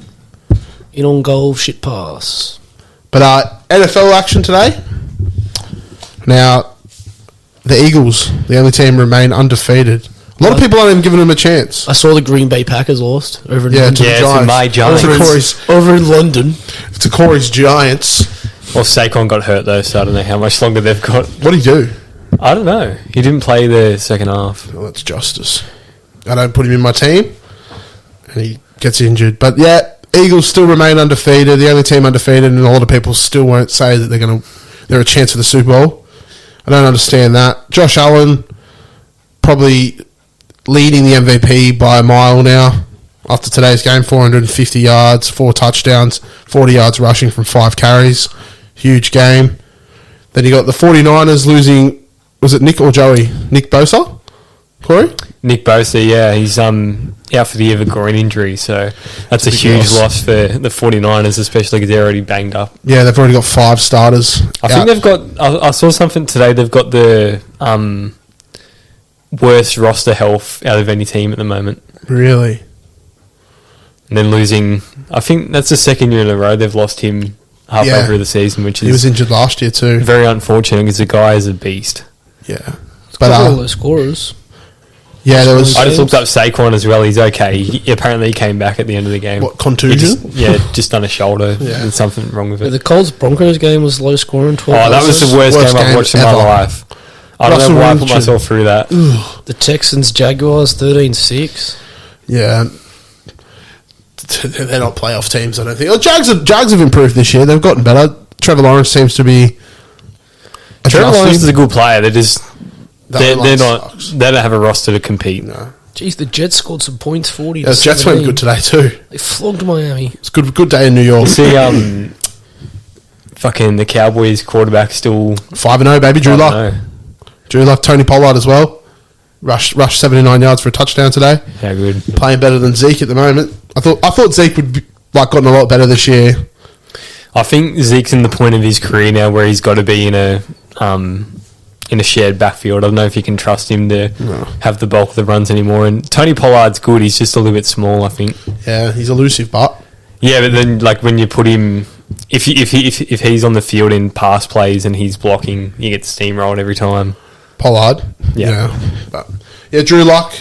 In on goal, shit pass. But NFL action today. Now, the Eagles, the only team, remain undefeated. A lot of people aren't even giving them a chance. I saw the Green Bay Packers lost over in London. To my Giants. Over in London. To Corey's Giants. Well, Saquon got hurt though, so I don't know how much longer they've got. What did he do? I don't know. He didn't play the second half. Well, that's justice. I don't put him in my team, and he gets injured. But yeah, Eagles still remain undefeated. The only team undefeated, and a lot of people still won't say that they're a chance for the Super Bowl. I don't understand that. Josh Allen probably leading the MVP by a mile now after today's game. 450 yards, 4 touchdowns, 40 yards rushing from 5 carries. Huge game. Then you got the 49ers losing, was it Nick or Joey? Nick Bosa? Corey? Nick Bosa, yeah, he's out for the year with a groin injury, so that's a huge loss for the 49ers, especially because they're already banged up. Yeah, they've already got 5 starters. I think they've got, I saw something today, they've got the worst roster health out of any team at the moment. Really? And then losing, I think that's the second year in a row they've lost him halfway through the season, which is... He was injured last year too. Very unfortunate because the guy is a beast. Yeah. But all those scorers. Yeah, there was... I just looked up Saquon as well. He's okay. Apparently he came back at the end of the game. What, contusion? Just done a shoulder. Yeah. There's something wrong with it. The Colts-Broncos game was low scoring. 12 Oh, that was the worst game I've watched in my life. I don't know why I put myself through that. The Texans-Jaguars 13-6. Yeah. They're not playoff teams, I don't think. Oh, Jags have improved this year. They've gotten better. Trevor Lawrence seems to be... Trevor Lawrence is a good player. They're just... They don't have a roster to compete. No. Jeez, the Jets scored some points, 40 Yeah, the Jets went good today too. They flogged Miami. It's good day in New York. See, fucking the Cowboys quarterback still 5-0, baby. Drew Luck. Drew Luck, Tony Pollard as well. Rushed 79 yards for a touchdown today. How good. Playing better than Zeke at the moment. I thought Zeke would be, gotten a lot better this year. I think Zeke's in the point of his career now where he's got to be in a shared backfield. I don't know if you can trust him to have the bulk of the runs anymore. And Tony Pollard's good. He's just a little bit small, I think. Yeah, he's elusive, but... Yeah, but then when you put him... If he's on the field in pass plays and he's blocking, he gets steamrolled every time. Pollard. Yeah. But, Drew Luck,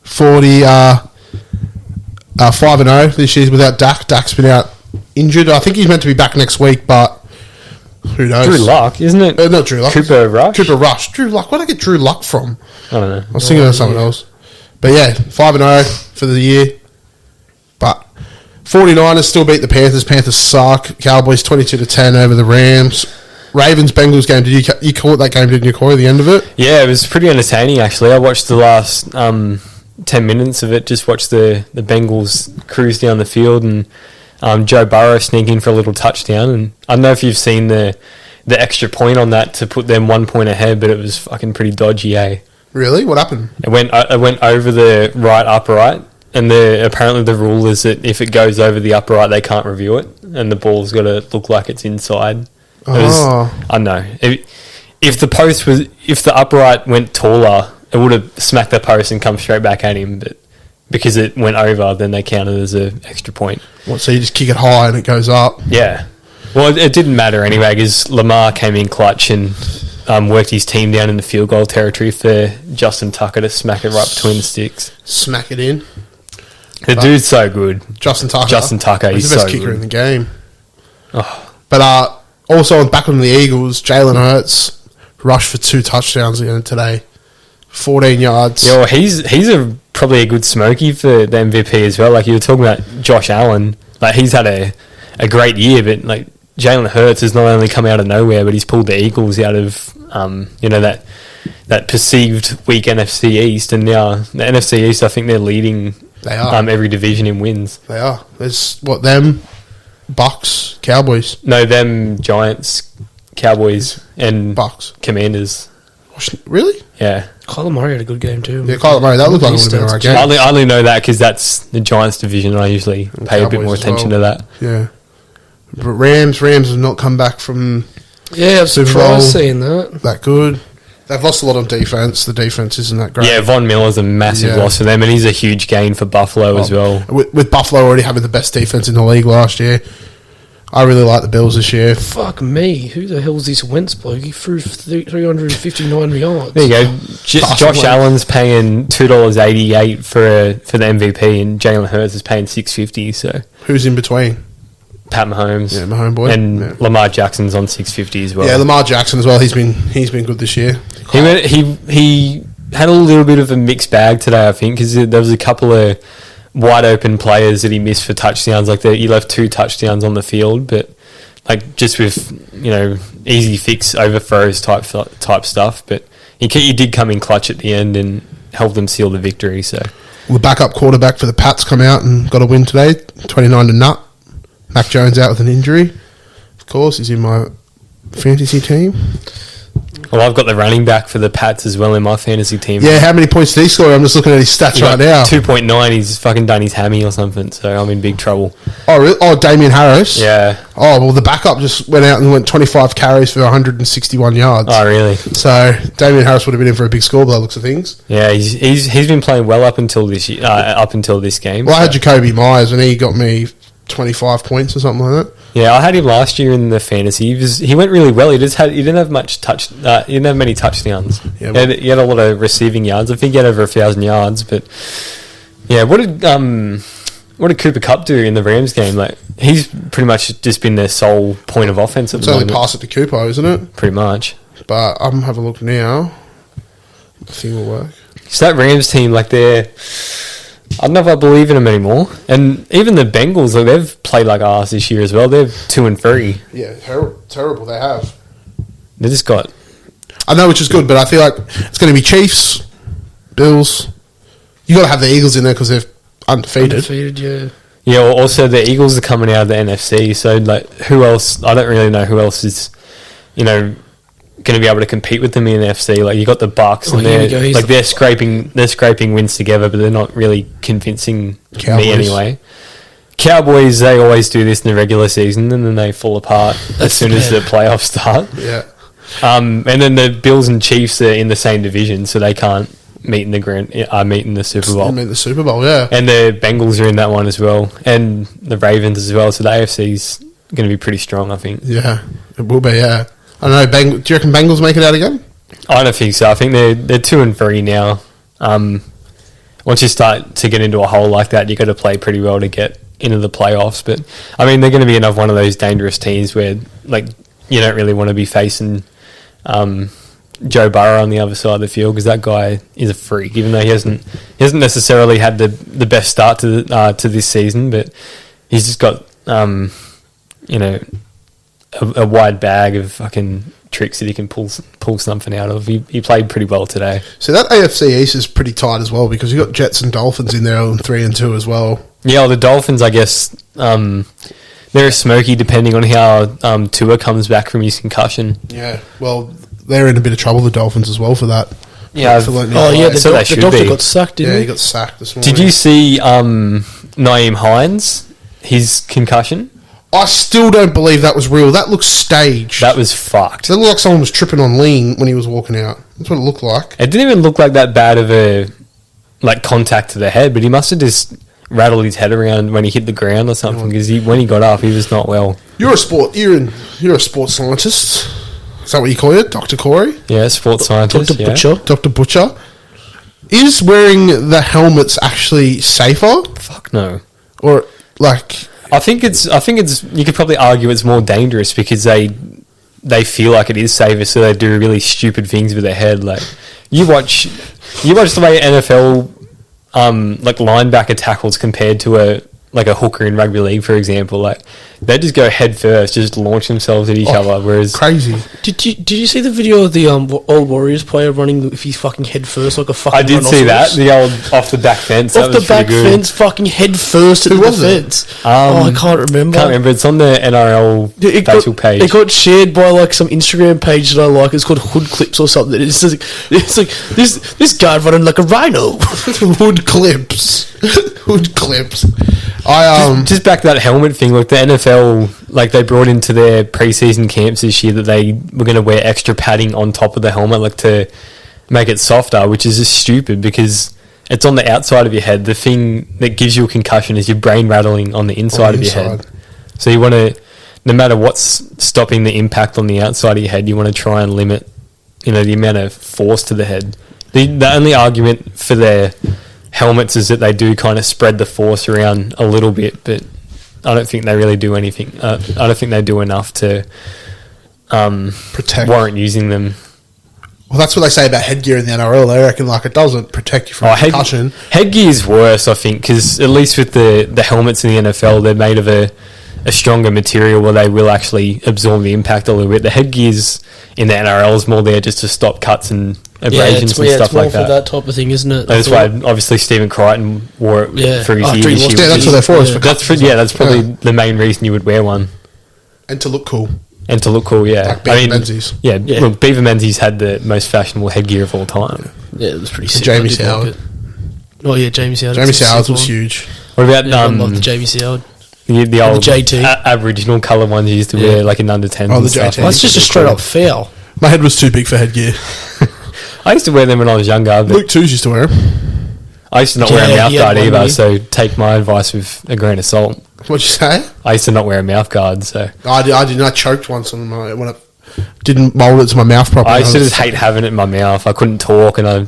5-0 this year without Dak. Dak's been out injured. I think he's meant to be back next week, but who knows? Drew Luck, isn't it? Not Drew Luck. Cooper Rush? Cooper Rush. Drew Luck. Where did I get Drew Luck from? I don't know. I was thinking of someone else. But 5-0 for the year. But 49ers still beat the Panthers. Panthers suck. Cowboys 22-10 over the Rams. Ravens-Bengals game. Did you call it that game, didn't you, Corey, the end of it? Yeah, it was pretty entertaining, actually. I watched the last 10 minutes of it, just watched the Bengals cruise down the field and Joe Burrow sneak in for a little touchdown. And I don't know if you've seen the extra point on that to put them 1 point ahead, but it was fucking pretty dodgy, eh? Really? What happened? It went over the right upright, and apparently the rule is that if it goes over the upright, they can't review it, and the ball's got to look like it's inside. I don't know. If the upright went taller, it would have smacked the post and come straight back at him, but because it went over, then they counted as an extra point. What, so you just kick it high and it goes up? Yeah. Well, it didn't matter anyway because Lamar came in clutch and worked his team down in the field goal territory for Justin Tucker to smack it right between the sticks. Smack it in. The dude's so good. Justin Tucker. He's the best so kicker good in the game. Oh. But also back on the Eagles, Jalen Hurts rushed for 2 touchdowns again today. 14 yards. Yeah, well, he's probably a good smoky for the MVP as well. Like you were talking about Josh Allen, like he's had a great year, but like Jalen Hurts has not only come out of nowhere, but he's pulled the Eagles out of that perceived weak NFC East, and now the NFC East, I think they're leading. They are every division in wins. They are. There's them, Bucks, Cowboys. No, them Giants, Cowboys, and Bucks, Commanders. Really? Yeah. Kyler Murray had a good game too. Yeah, Kyler Murray. That looked like it would have been a right game. I only know that because that's the Giants division. I usually pay a bit more attention to that. Yeah. But Rams have not come back from I'm surprised seeing that good. They've lost a lot on defense. The defense isn't that great. Yeah, Von Miller's a massive loss for them, and he's a huge gain for Buffalo as well. With Buffalo already having the best defense in the league last year, I really like the Bills this year. Fuck me. Who the hell's this Wentz bloke? He threw 359 yards. There you go. Josh Allen's paying $2.88 for the MVP, and Jalen Hurts is paying $6.50. So who's in between? Pat Mahomes. Yeah, my homeboy. And Lamar Jackson's on $6.50 as well. Yeah, Lamar Jackson as well. He's been good this year. He had a little bit of a mixed bag today, I think, because there was a couple of wide open players that he missed for touchdowns. Like he left 2 touchdowns on the field, but like just with easy fix overthrows type stuff. But he did come in clutch at the end and helped them seal the victory. So the backup quarterback for the Pats come out and got a win today, 29-0. Mac Jones out with an injury. Of course, he's in my fantasy team. Well, I've got the running back for the Pats as well in my fantasy team. Yeah, how many points did he score? I'm just looking at his stats right now. 2.9. He's fucking done his hammy or something, so I'm in big trouble. Oh, really? Oh, Damien Harris? Yeah. Oh, well, the backup just went out and went 25 carries for 161 yards. Oh, really? So, Damien Harris would have been in for a big score by the looks of things. Yeah, he's been playing well up until this year, up until this game. Well, I had Jacoby Myers, and he got me 25 points or something like that. Yeah, I had him last year in the fantasy. He went really well. He didn't have much he didn't have many touchdowns. Yeah, well, he had a lot of receiving yards. I think he had over 1,000 yards. But yeah, what did Cooper Kupp do in the Rams game? Like, he's pretty much just been their sole point of offense at it's the only moment. pass it to Cooper, isn't it? Pretty much. But I'm having a look now. I think it'll work. So that Rams team, like, I don't know if I believe in them anymore. And even the Bengals, like, they've played like arse this year as well. They're 2-3. Yeah, terrible they have. They just got... I know, which is good, but I feel like it's going to be Chiefs, Bills. You got to have the Eagles in there because they're undefeated. Yeah. Yeah, well, also the Eagles are coming out of the NFC, so, like, who else... I don't really know who else is, going to be able to compete with them in the NFC. Like, you got the Bucks, and they're scraping wins together, but they're not really convincing Cowboys. me anyway. Cowboys, they always do this in the regular season, and then they fall apart as soon as the playoffs start. Yeah. And then the Bills and Chiefs are in the same division, so they can't meet in the Super Bowl. The Super Bowl, yeah. And the Bengals are in that one as well, and the Ravens as well. So the AFC's going to be pretty strong, I think. Yeah, it will be. Yeah. I don't know. Do you reckon Bengals make it out again? I don't think so. I think they're 2-3 now. Once you start to get into a hole like that, you got to play pretty well to get into the playoffs. But I mean, they're going to be another one of those dangerous teams where, like, you don't really want to be facing Joe Burrow on the other side of the field, because that guy is a freak. Even though he hasn't necessarily had the best start to this season, but he's just got a wide bag of fucking tricks that he can pull something out of. He played pretty well today. So that AFC East is pretty tight as well, because you got Jets and Dolphins in there on 3-2 as well. Yeah, well, the Dolphins, I guess, they're a smoky depending on how Tua comes back from his concussion. Yeah, well, they're in a bit of trouble, the Dolphins, as well, for that. Yeah. The doctor got sacked, didn't he? Yeah, he got sacked this morning. Did you see Naeem Hines, his concussion? I still don't believe that was real. That looks staged. That was fucked. It looked like someone was tripping on lean when he was walking out. That's what it looked like. It didn't even look like that bad of a contact to the head, but he must have just rattled his head around when he hit the ground or something, because when he got up, he was not well. You're a sports scientist. Is that what you call it, Dr. Corey? Yeah, sports scientist. Dr. Butcher. Dr. Butcher. Is wearing the helmets actually safer? Fuck no. Or, like... I think it's. You could probably argue it's more dangerous because they feel like it is safer, so they do really stupid things with their head. Like, you watch the way NFL linebacker tackles compared to a hooker in rugby league, for example. Like, they just go head first, just launch themselves at each other. Whereas crazy. Did you see the video of the old Warriors player running with his fucking head first like a fucking I did see that, rhinoceros? the old off the back fence. Off the back fence, fucking head first at the fence. I can't remember. It's on the NRL Facebook page. It got shared by like some Instagram page that I like. It's called Hood Clips or something. It's like this guy running like a rhino. Hood Clips. Hood Clips. Just back to that helmet thing. Like, the NFL, like, they brought into their preseason camps this year that they were going to wear extra padding on top of the helmet, like, to make it softer, which is just stupid because it's on the outside of your head. The thing that gives you a concussion is your brain rattling on the inside of your head. So you want to, no matter what's stopping the impact on the outside of your head, you want to try and limit, the amount of force to the head. The only argument for their helmets is that they do kind of spread the force around a little bit, but I don't think they really do anything. I don't think they do enough to protect, warrant using them. Well, that's what they say about headgear in the NRL. They reckon it doesn't protect you from concussion. Headgear is worse, I think, because at least with the helmets in the NFL, they're made of a stronger material where they will actually absorb the impact a little bit. The headgears in the NRL is more there just to stop cuts and abrasions and stuff like that. It's more for that type of thing, isn't it? That's why, obviously, Stephen Crichton wore it for his ear this year. Yeah, that's what they're for. That's probably the main reason you would wear one. And to look cool. And to look cool, yeah. Like Beaver Menzies. Yeah, look, Beaver Menzies had the most fashionable headgear of all time. Yeah, it was pretty sick. Jamie I did Howard. like it. Oh yeah, Jamie Howard. Jamie It's a Sowers sick was one. huge. What about Yeah, I love the Jamie Howard. the old JT. Aboriginal colour ones you used to wear, like in under 10s Oh, and the stuff? JT. That's just a straight up foul. My head was too big for headgear. I used to wear them when I was younger, but Luke Twos used to wear them. I used to not wear a Yeah, mouth he had guard one, either, didn't he? so take my advice with a grain of salt. What'd you say? I used to not wear a mouth guard, so I did. I choked once on my when it didn't mold it to my mouth properly. I used to was- just hate having it in my mouth. I couldn't talk, and I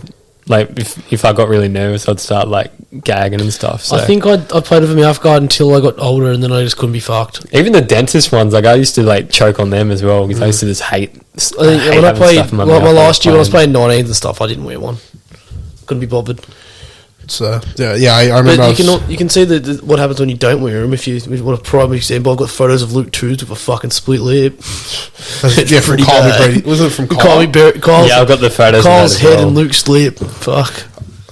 like if I got really nervous, I'd start like gagging and stuff. So I think I played with a mouth guard until I got older, and then I just couldn't be fucked. even the dentist ones, like I used to like choke on them as well because I used to just hate. I think hate when I having played stuff in my mouth last year when I was playing. playing 19s and stuff, I didn't wear one. Couldn't be bothered. So yeah, I remember. But you can see what happens when you don't wear them. If you want a prime example, I've got photos of Luke Twos with a fucking split lip. yeah, from pretty Colby bad. Brady. Wasn't it from Kyle's, Yeah, I've got the photos of Kyle's that as head well. and Luke's lip. Fuck.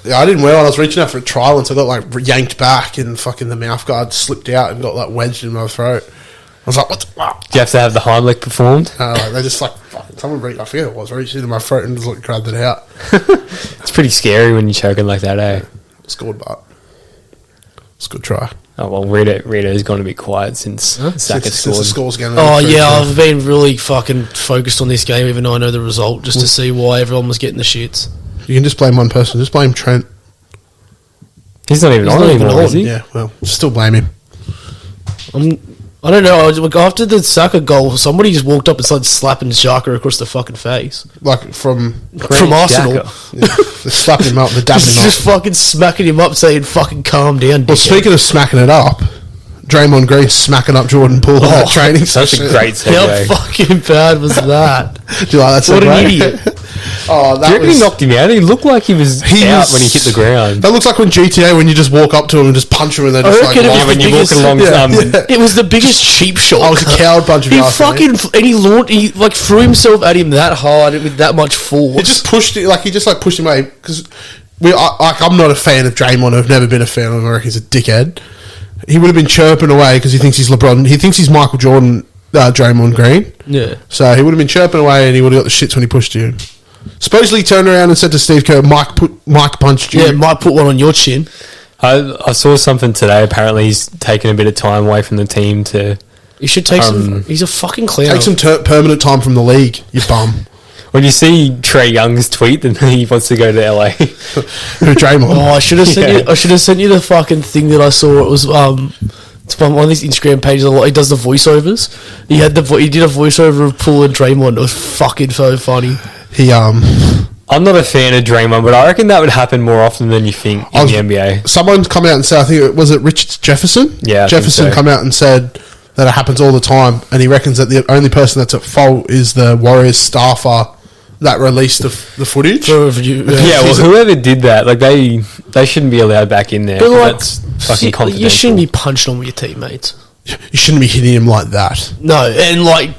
Yeah, I didn't wear one. I was reaching out for a trial once. I got like yanked back and fucking the mouth guard slipped out and got like wedged in my throat. I was like, what the fuck? Do you have to have the Heimlich performed? Like, they just like, fucking, someone I forget what it was, reached into my throat and just like grabbed it out. It's pretty scary when you're choking like that, eh? Scored, but it's a good try. Oh well, Rita's going to be quiet since Saka Since the scored. score's going Oh yeah, I've been really fucking focused on this game, even though I know the result, just to see why everyone was getting the shits. You can just blame one person. Just blame Trent. He's not even He's on not even anymore, on, is he? Yeah, well, still blame him. I don't know. Like, after the Saka goal, somebody just walked up and started slapping Xhaka across the fucking face Like from from Arsenal. Xhaka. they slapped him up, they dabbed him Just up. fucking smacking him up, saying "fucking calm down." Well, dickhead." speaking of smacking it up, Draymond Green smacking up Jordan Poole in that training That's a session. great how segue. fucking bad was that? Do you like that? What an segue? idiot! Oh, Do that you reckon was. he knocked him out? He looked like he was out when he hit the ground. That looks like when GTA when you just walk up to him and just punch him and they I just like. reckon it was Yeah, when the you're biggest- walking along, Yeah. It was the biggest cheap shot. I was a coward punch of He ass, fucking and he like threw himself at him that hard with that much force. He just pushed it, like he just like pushed him away because I'm not a fan of Draymond. I've never been a fan of him. I reckon he's a dickhead. He would have been chirping away because he thinks he's LeBron. He thinks he's Michael Jordan, Draymond Green. yeah. So he would have been chirping away and he would have got the shits when he pushed you. Supposedly he turned around and said to Steve Kerr, Mike punched you. Yeah, might put one on your chin. I saw something today. Apparently, he's taken a bit of time away from the team to. You should take some. He's a fucking clown. Take some permanent time from the league, you bum. When you see Trey Young's tweet that he wants to go to LA, Who, Draymond? Oh, I should have sent Yeah. you. I should have sent you the fucking thing that I saw. It was it's one of these Instagram pages. He does the voiceovers. He did a voiceover of Poole and Draymond. It was fucking so funny. He I'm not a fan of Draymond, but I reckon that would happen more often than you think in the NBA. Someone come out and said, I think it was Richard Jefferson. Yeah, I think Jefferson so. come out and said that it happens all the time, and he reckons that the only person that's at fault is the Warriors staffer that released the footage. For review. Yeah, well, whoever did that, like they shouldn't be allowed back in there. But like, That's fucking confidential. you shouldn't be punching on with your teammates. You shouldn't be hitting him like that. No, and like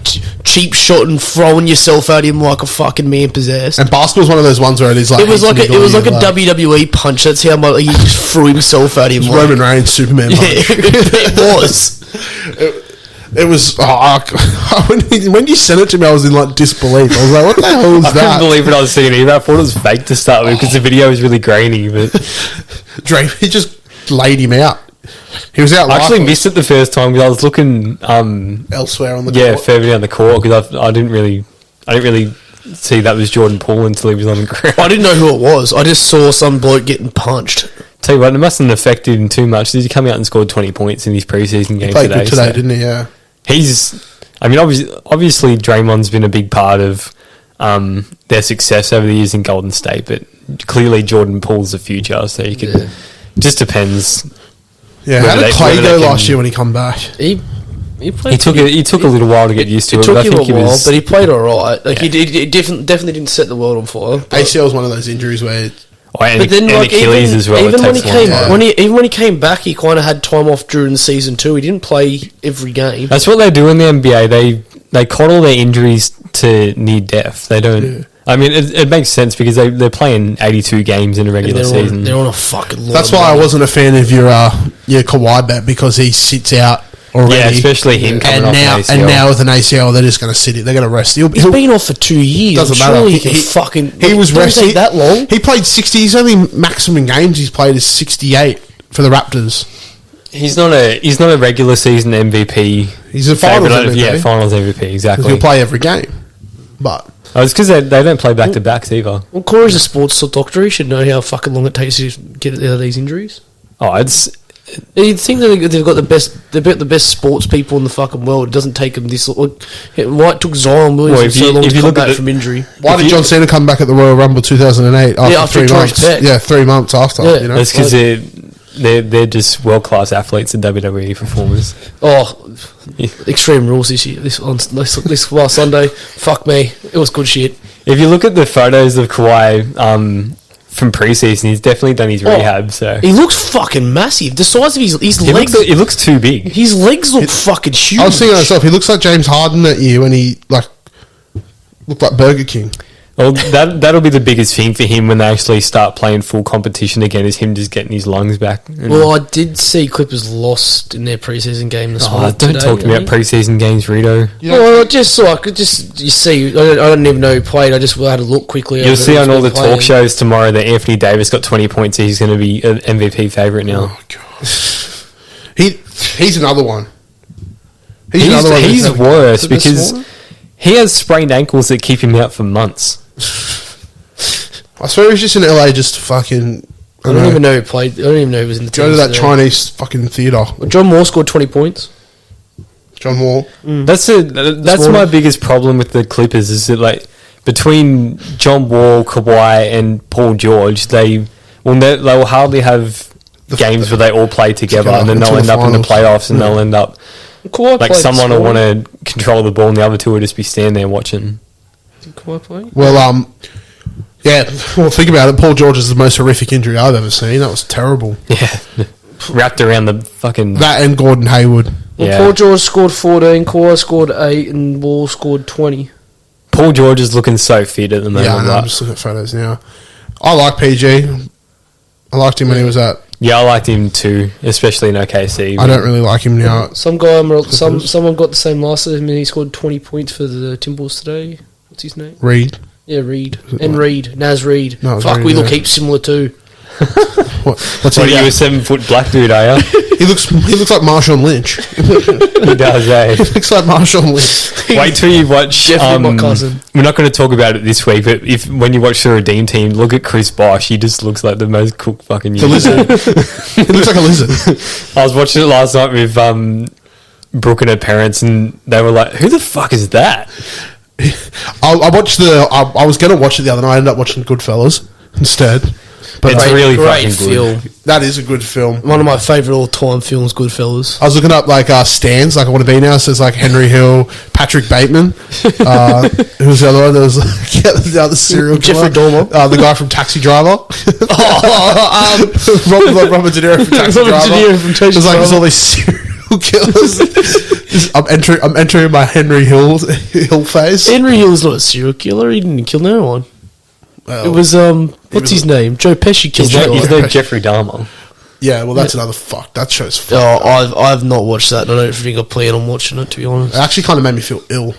cheap shot and throwing yourself at him like a fucking man possessed. And basketball's one of those ones where it is like It was like a like WWE punch. That's how much he just threw himself at him. Like, Roman Reigns Superman yeah, punch. it was. It was when you sent it to me, I was in like disbelief. I was like, "What the hell is I couldn't that?" believe what I was seeing either. I thought it was fake to start with because the video was really grainy. But Drake, he just laid him out. He was out. I actually lifeless missed it the first time because I was looking, elsewhere on the yeah, court. further down the court because I didn't really see that was Jordan Poole until he was on the ground. I didn't know who it was. I just saw some bloke getting punched. Tell you what, it mustn't have affected him too much. He come out and scored 20 points in his preseason game Played today. good today, so didn't he? Yeah. Obviously Draymond's been a big part of their success over the years in Golden State, but clearly Jordan Poole's the future, so you could. Just depends. Yeah. How Whether did they- Clay whether they go can- last year when he come back? He played. He took a little while to get used to it. It took but I him think a he while, was. but he played all right. Like he definitely didn't set the world on fire. But, ACL is one of those injuries where and but then, like Achilles even, as well. even it when he takes a long came, time. when he came back, he kind of had time off during the season too. He didn't play every game. That's what they do in the NBA. They coddle their injuries to near death. They don't. Yeah. I mean, it makes sense because they're playing 82 games in a regular They're season. on a fucking. Lot that's of why I money. wasn't a fan of your Kawhi bet because he sits out already. Yeah, especially him coming off an ACL. And now with an ACL, they're just going to sit it. They're going to rest. He's been off for 2 years. Doesn't matter. Surely he was resting that long. He played 60. His only maximum games he's played is 68 for the Raptors. He's not a regular season MVP. He's a finals MVP. Yeah, finals MVP, exactly. He'll play every game. But it's because they don't play back-to-backs either. Well, Corey's a sports doctor. He should know how fucking long it takes to get out of these injuries. Oh, it's... You'd think that they've got the best sports people in the fucking world. It doesn't take them this... Why it took Zion Williams so long to come back from injury? Why did John Cena come back at the Royal Rumble 2008 after 3 months? Yeah, 3 months after. Yeah. You know? That's because they're just world-class athletes and WWE performers. Oh, Extreme Rules this year. This last Sunday. Fuck me. It was good shit. If you look at the photos of Kawhi from preseason, he's definitely done his rehab. So he looks fucking massive. The size of his legs. He looks too big. His legs look fucking huge. I was thinking to myself, he looks like James Harden that year when he looked like Burger King. Well, that'll be the biggest thing for him when they actually start playing full competition again, is him just getting his lungs back. Well, I did see Clippers lost in their preseason game this morning. Don't talk to me about preseason games, Rito. Yeah. Well, you see, I don't even know who played. I just had a look quickly. You'll see on all the talk shows tomorrow that Anthony Davis got 20 points. So he's going to be an MVP favourite now. Oh, God. He's another one. He's worse because he has sprained ankles that keep him out for months. I swear he's just in LA just fucking... I don't even know who played. I don't even know who was in the team. Go to that Chinese fucking theatre. Well, John Moore scored 20 points. John Wall. That's my biggest problem with the Clippers, is that between John Wall, Kawhi, and Paul George, they will hardly have games where they all play together, and then they'll end up in the playoffs, and they'll end up someone will want to control the ball, and the other two will just be standing there watching. Did Kawhi play? Well, yeah. Well, think about it. Paul George is the most horrific injury I've ever seen. That was terrible. Yeah, wrapped around the fucking... That and Gordon Hayward. Well, Paul George scored 14, Kawhi scored 8, and Wall scored 20. Paul George is looking so fit at the moment. Yeah, I know, I'm just looking at photos now. I like PG. I liked him when he was at... Yeah, I liked him too, especially in OKC. I don't really like him now. Someone got the same last season, and he scored 20 points for the Timberwolves today. What's his name? Reed. Yeah, Reed. And Reed. Naz Reed. No, Fuck, Reed, we look yeah. heaps similar too. What's Are he? you a 7-foot black dude, are you? He looks like Marshawn Lynch. He does, eh? He looks like Marshawn Lynch. Wait till you watch... Definitely my cousin. We're not going to talk about it this week, but when you watch the Redeem Team, look at Chris Bosh. He just looks like the most cooked fucking... The lizard. He looks like a lizard. I was watching it last night with Brooke and her parents, and they were like, who the fuck is that? I watched I was going to watch it the other night. I ended up watching Goodfellas instead. But It's really great fucking good. film. that is a good film. One of my favourite all-time films, Goodfellas. I was looking up stands, I want to be now. It says Henry Hill, Patrick Bateman. Who's the other one? There was the other serial killer. Jeffrey Dahmer. The guy from Taxi Driver. Robert De Niro from Taxi Driver. There's all these serial killers. I'm entering my Henry Hill phase. Henry Hill's not a serial killer. He didn't kill no one. Well, It was, what's his name? Joe Pesci killed that He's guy. no Jeffrey Dahmer. yeah, well, that's another fuck. That show's fucked Oh, up. I've not watched that, and I don't think I plan on watching it, to be honest. It actually kind of made me feel ill.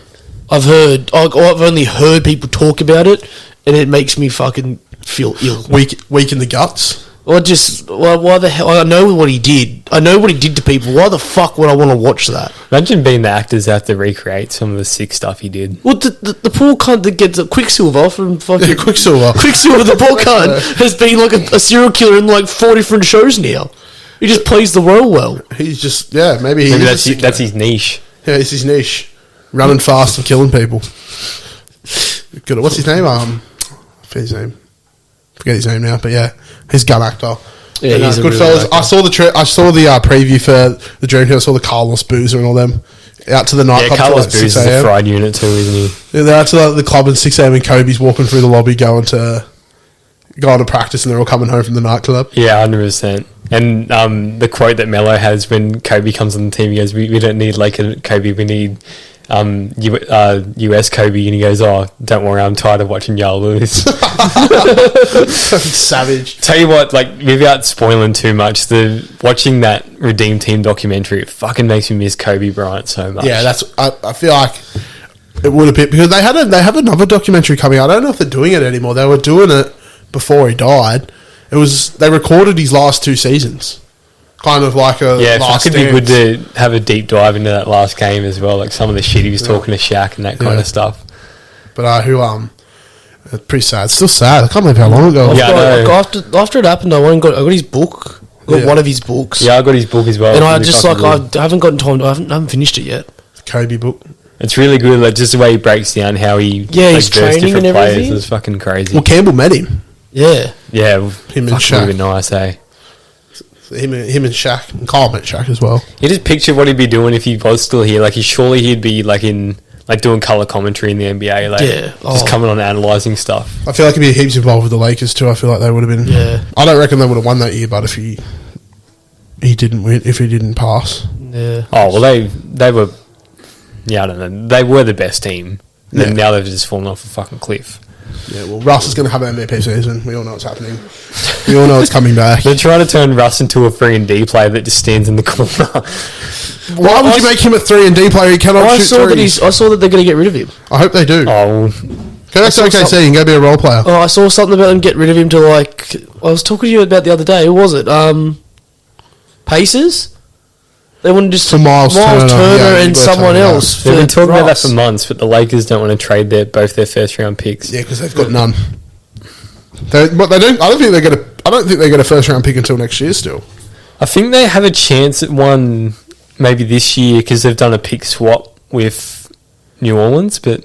I've only heard people talk about it, and it makes me fucking feel ill. Weak in the guts. Why the hell? I know what he did. I know what he did to people. Why the fuck would I want to watch that? Imagine being the actors that have to recreate some of the sick stuff he did. Well, the poor cunt that gets Quicksilver from fucking... Yeah, Quicksilver. Quicksilver, the poor cunt, has been a serial killer in 4 different shows now. He just plays the role well. He's just, maybe Maybe that's his niche. Yeah, it's his niche. Running fast and killing people. Good. What's his name? Forget his name now, but yeah, he's gun actor. Yeah, he's a good really fellas. actor. I saw the preview for the Dream Hill. I saw the Carlos Boozer and all them out to the nightclub. Yeah, Carlos till Booz is 6 a a.m. fried unit too, isn't he? Yeah, they're out to the club at 6 a.m. and Kobe's walking through the lobby going to practice, and they're all coming home from the nightclub. Yeah, 100%. And the quote that Melo has when Kobe comes on the team, he goes, "We don't need Kobe. We need US Kobe, and he goes, "Oh, don't worry, I'm tired of watching y'all lose." Savage. Tell you what, like, without spoiling too much, watching that Redeem Team documentary, it fucking makes me miss Kobe Bryant so much. Yeah, I feel like it would have been, because they have another documentary coming out. I don't know if they're doing it anymore. They were doing it before he died. They recorded his last 2 seasons. Kind of like a last it could be dance. good to have a deep dive into that last game as well, like some of the shit he was talking to Shaq and that kind of stuff. But it's pretty sad. It's still sad. I can't believe how long ago. Yeah, I know. After it happened, I got his book. I got one of his books. Yeah, I got his book as well. And It's really fucking good. I haven't gotten time. I haven't finished it yet. Kobe book. It's really good, like just the way he breaks down how he his training and everything. It's fucking crazy. Well, Campbell met him. Yeah. Yeah, Him and fucking Shaq. would be nice, eh? Him and Shaq. And Kyle met Shaq as well. You just picture what he'd be doing if he was still here. Like, he'd be like in like doing color commentary in the NBA. Like, just coming on analyzing stuff. I feel like he'd be heaps involved with the Lakers too. I feel like they would have been. Yeah. I don't reckon they would have won that year, but if he didn't win, if he didn't pass. Yeah. Oh well, they were. Yeah, I don't know. They were the best team. And then now they've just fallen off a fucking cliff. Yeah, well, Russ is going to have an MVP season. We all know what's happening. We all know it's coming back. They're trying to turn Russ into a 3-and-D player that just stands in the corner. Why would you make him a 3-and-D player? He cannot shoot threes. I saw that they're going to get rid of him. I hope they do. Oh, Go back to OKC and go be a role player. Oh, I saw something about them get rid of him to like. I was talking to you about the other day. Who was it? Pacers. They wanted just For Miles Turner, and someone else. they've been talking about that Russ. for months, but the Lakers don't want to trade both their first-round picks. Yeah, because they've got none. They don't. I don't think they're going to. I don't think they get a first round pick until next year. Still, I think they have a chance at one maybe this year because they've done a pick swap with New Orleans, but